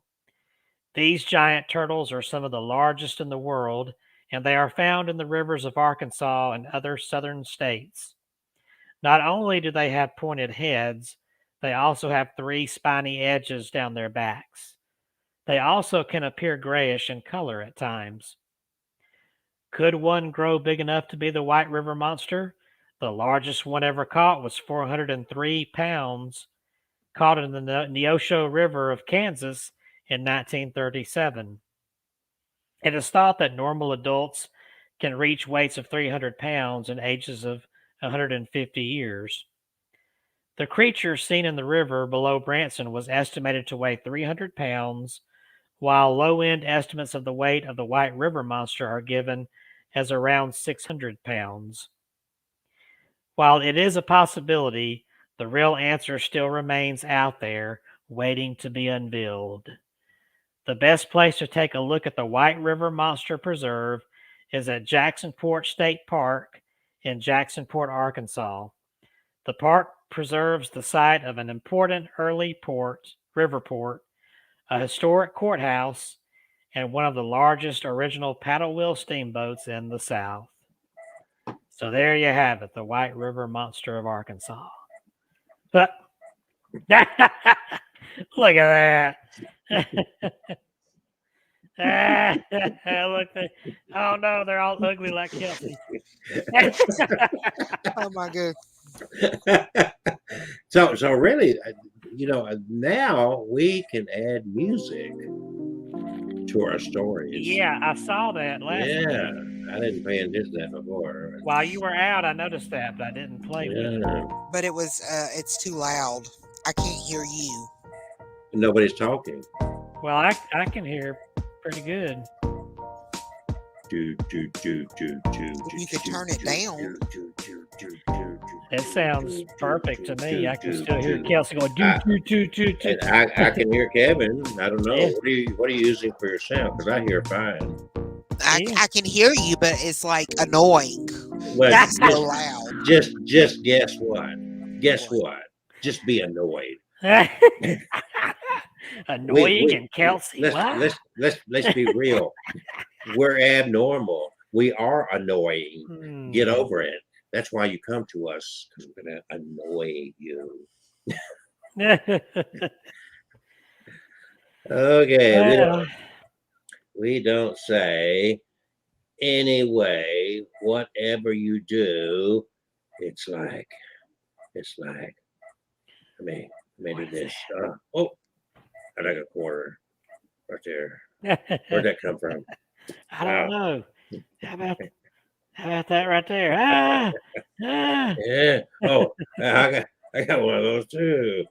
These giant turtles are some of the largest in the world, and they are found in the rivers of Arkansas and other southern states. Not only do they have pointed heads, they also have 3 spiny edges down their backs. They also can appear grayish in color at times. Could one grow big enough to be the White River monster? The largest one ever caught was 403 pounds, caught in the Neosho River of Kansas in 1937. It is thought that normal adults can reach weights of 300 pounds in ages of 150 years. The creature seen in the river below Branson was estimated to weigh 300 pounds, while low-end estimates of the weight of the White River monster are given as around 600 pounds. While it is a possibility, the real answer still remains out there, waiting to be unveiled. The best place to take a look at the White River Monster Preserve is at Jacksonport State Park in Jacksonport, Arkansas. The park preserves the site of an important early river port, a historic courthouse, and one of the largest original paddle wheel steamboats in the South. So there you have it, the White River Monster of Arkansas. But look at that. Look, oh no, they're all ugly like Kelsey. Oh my god. So really, now we can add music to our stories. Yeah, I saw that last week. Yeah, I didn't pay attention to that before. While you were out, I noticed that, but I didn't play with it. Yeah, But it was it's too loud. I can't hear you. nobody's talking. Well, I can hear pretty good. You You could turn it down. It sounds perfect to me. I can still hear Kelsey going do. And I can hear Kevin. I don't know. Yeah. What are you using for your sound? Because I hear fine. Yeah. I can hear you, but it's like annoying. Well, That's so loud. just guess what? Guess what? Just be annoyed. Annoying We- and Kelsey. What? Let's be real. We're abnormal. We are annoying. Hmm. Get over it. That's why you come to us, because we're gonna annoy you. Okay, we don't say anyway. Whatever you do, it's like. I mean, maybe this. Oh, I like a quarter right there. Where'd that come from? I don't know. How about that right there? Ah! Yeah. Oh, I got one of those too.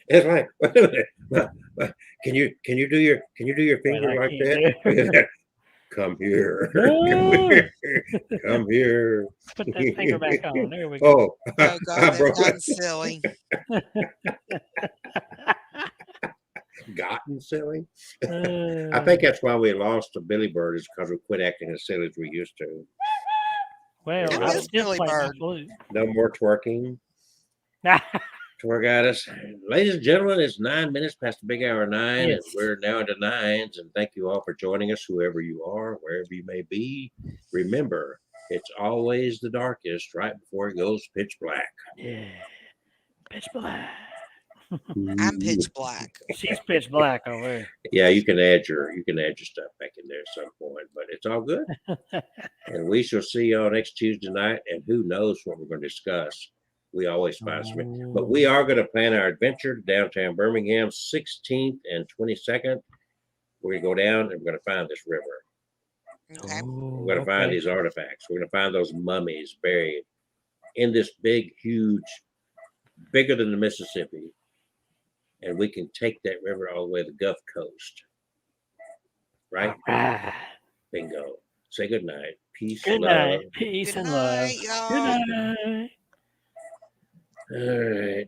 It's like, wait a minute. Can you do your finger I like can't that? Come here. Come here. Put that finger back on. There we go. Oh, Oh I god, broke that's silly. gotten silly. I think that's why we lost to Billy Bird, is because we quit acting as silly as we used to. Well, It I is still Billy play my Bird. flute. No more twerking. Twerk at us. Ladies and gentlemen, it's 9 minutes past the big hour 9, Yes. and we're now into nines. And thank you all for joining us, whoever you are, wherever you may be. Remember, it's always the darkest right before it goes pitch black. Yeah. Pitch black. I'm pitch black. She's pitch black over there. Yeah, you can add your stuff back in there at some point, but it's all good. And we shall see y'all next Tuesday night, and who knows what we're going to discuss. We always find something. But we are going to plan our adventure to downtown Birmingham, 16th and 22nd. We're going to go down and we're going to find this river. Okay. We're going to find these artifacts. We're going to find those mummies buried in this big, huge, bigger than the Mississippi. And we can take that river all the way to the Gulf Coast. Right? Right. Bingo. Say good night. Peace. Good love. night. Peace Good and love. night, y'all. Good night. All right.